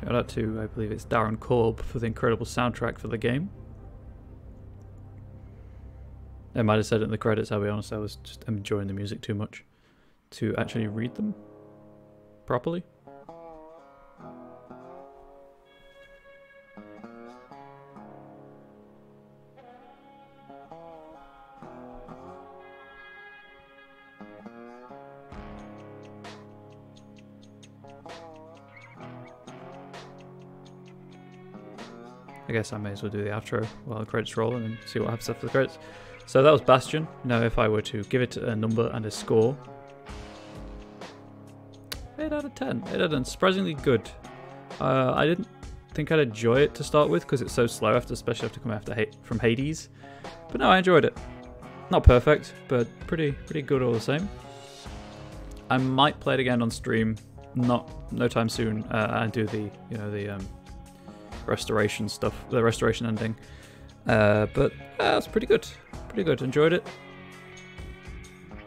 Shout out to, I believe it's Darren Korb for the incredible soundtrack for the game. I might have said it in the credits, I'll be honest, I was just enjoying the music too much to actually read them properly. I guess I may as well do the outro while the credits roll and then see what happens after the credits. So that was Bastion. Now if I were to give it a number and a score, 8 out of 10. 8 out of 10. Surprisingly good. I didn't think I'd enjoy it to start with because it's so slow, especially after coming from Hades. But no, I enjoyed it. Not perfect, but pretty good all the same. I might play it again on stream, no time soon, and do the restoration stuff, the restoration ending. But it's pretty good. Pretty good. Enjoyed it.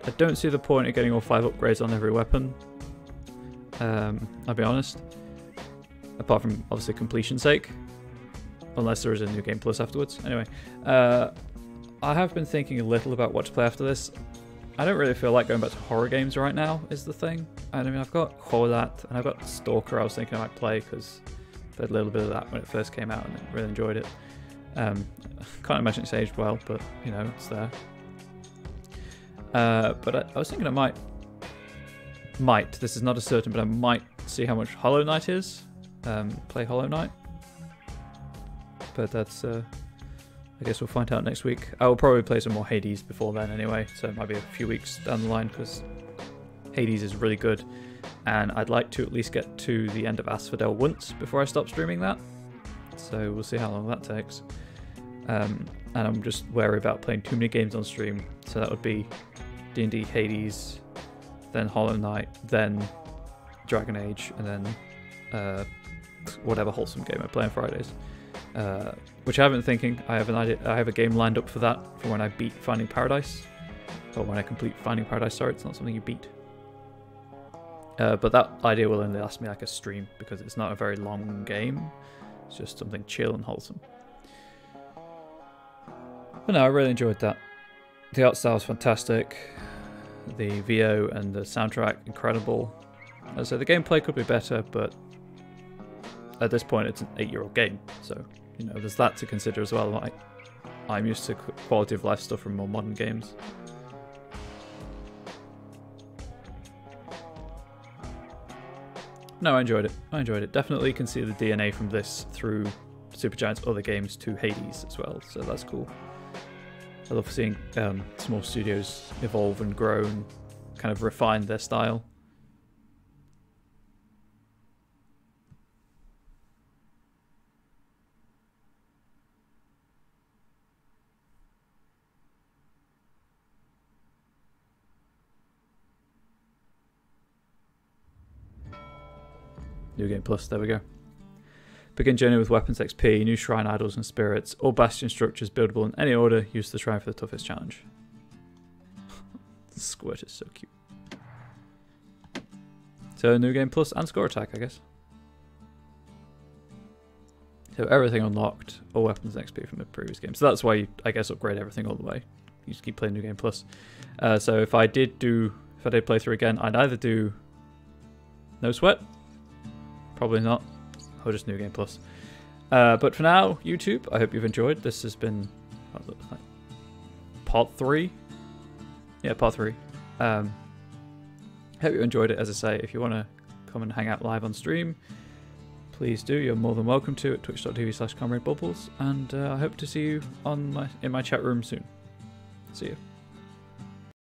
I don't see the point of getting all 5 upgrades on every weapon. I'll be honest. Apart from obviously completion's sake, unless there is a new game plus afterwards. Anyway, I have been thinking a little about what to play after this. I don't really feel like going back to horror games right now is the thing. I mean, I've got Holat and I've got Stalker I was thinking I might play because I played a little bit of that when it first came out and I really enjoyed it. Can't imagine it's aged well, but you know, it's there. But I was thinking I might, this is not a certain, but I might see how much Hollow Knight is. Play Hollow Knight. But that's, I guess we'll find out next week. I will probably play some more Hades before then anyway, so it might be a few weeks down the line because Hades is really good. And I'd like to at least get to the end of Asphodel once before I stop streaming that. So we'll see how long that takes. And I'm just wary about playing too many games on stream. So that would be D&D, Hades, then Hollow Knight, then Dragon Age, and then whatever wholesome game I play on Fridays. Which I have been thinking. I have an idea. I have a game lined up for that for when I beat Finding Paradise, or when I complete Finding Paradise. Sorry, it's not something you beat. But that idea will only last me like a stream because it's not a very long game. It's just something chill and wholesome. But no, I really enjoyed that. The art style is fantastic. The VO and the soundtrack incredible. As I say, the gameplay could be better, but at this point it's an 8-year-old game, so you know there's that to consider as well. I'm used to quality of life stuff from more modern games. No, I enjoyed it. I enjoyed it. Definitely can see the DNA from this through Supergiant's other games to Hades as well, so that's cool. I love seeing small studios evolve and grow and kind of refine their style. New Game Plus, there we go. Begin journey with weapons XP, new shrine idols and spirits, all bastion structures buildable in any order, use the shrine for the toughest challenge. The squirt is so cute. So New Game Plus and score attack, I guess. So everything unlocked, all weapons and XP from the previous game. So that's why you, I guess, upgrade everything all the way. You just keep playing New Game Plus. So if I did play through again, I'd either do no sweat. Probably not. Or just New Game Plus. But for now, YouTube, I hope you've enjoyed. This has been part 3. Yeah, part 3. Hope you enjoyed it. As I say, if you want to come and hang out live on stream, please do. You're more than welcome to at twitch.tv/ComradeBubbles. And I hope to see you in my chat room soon. See you.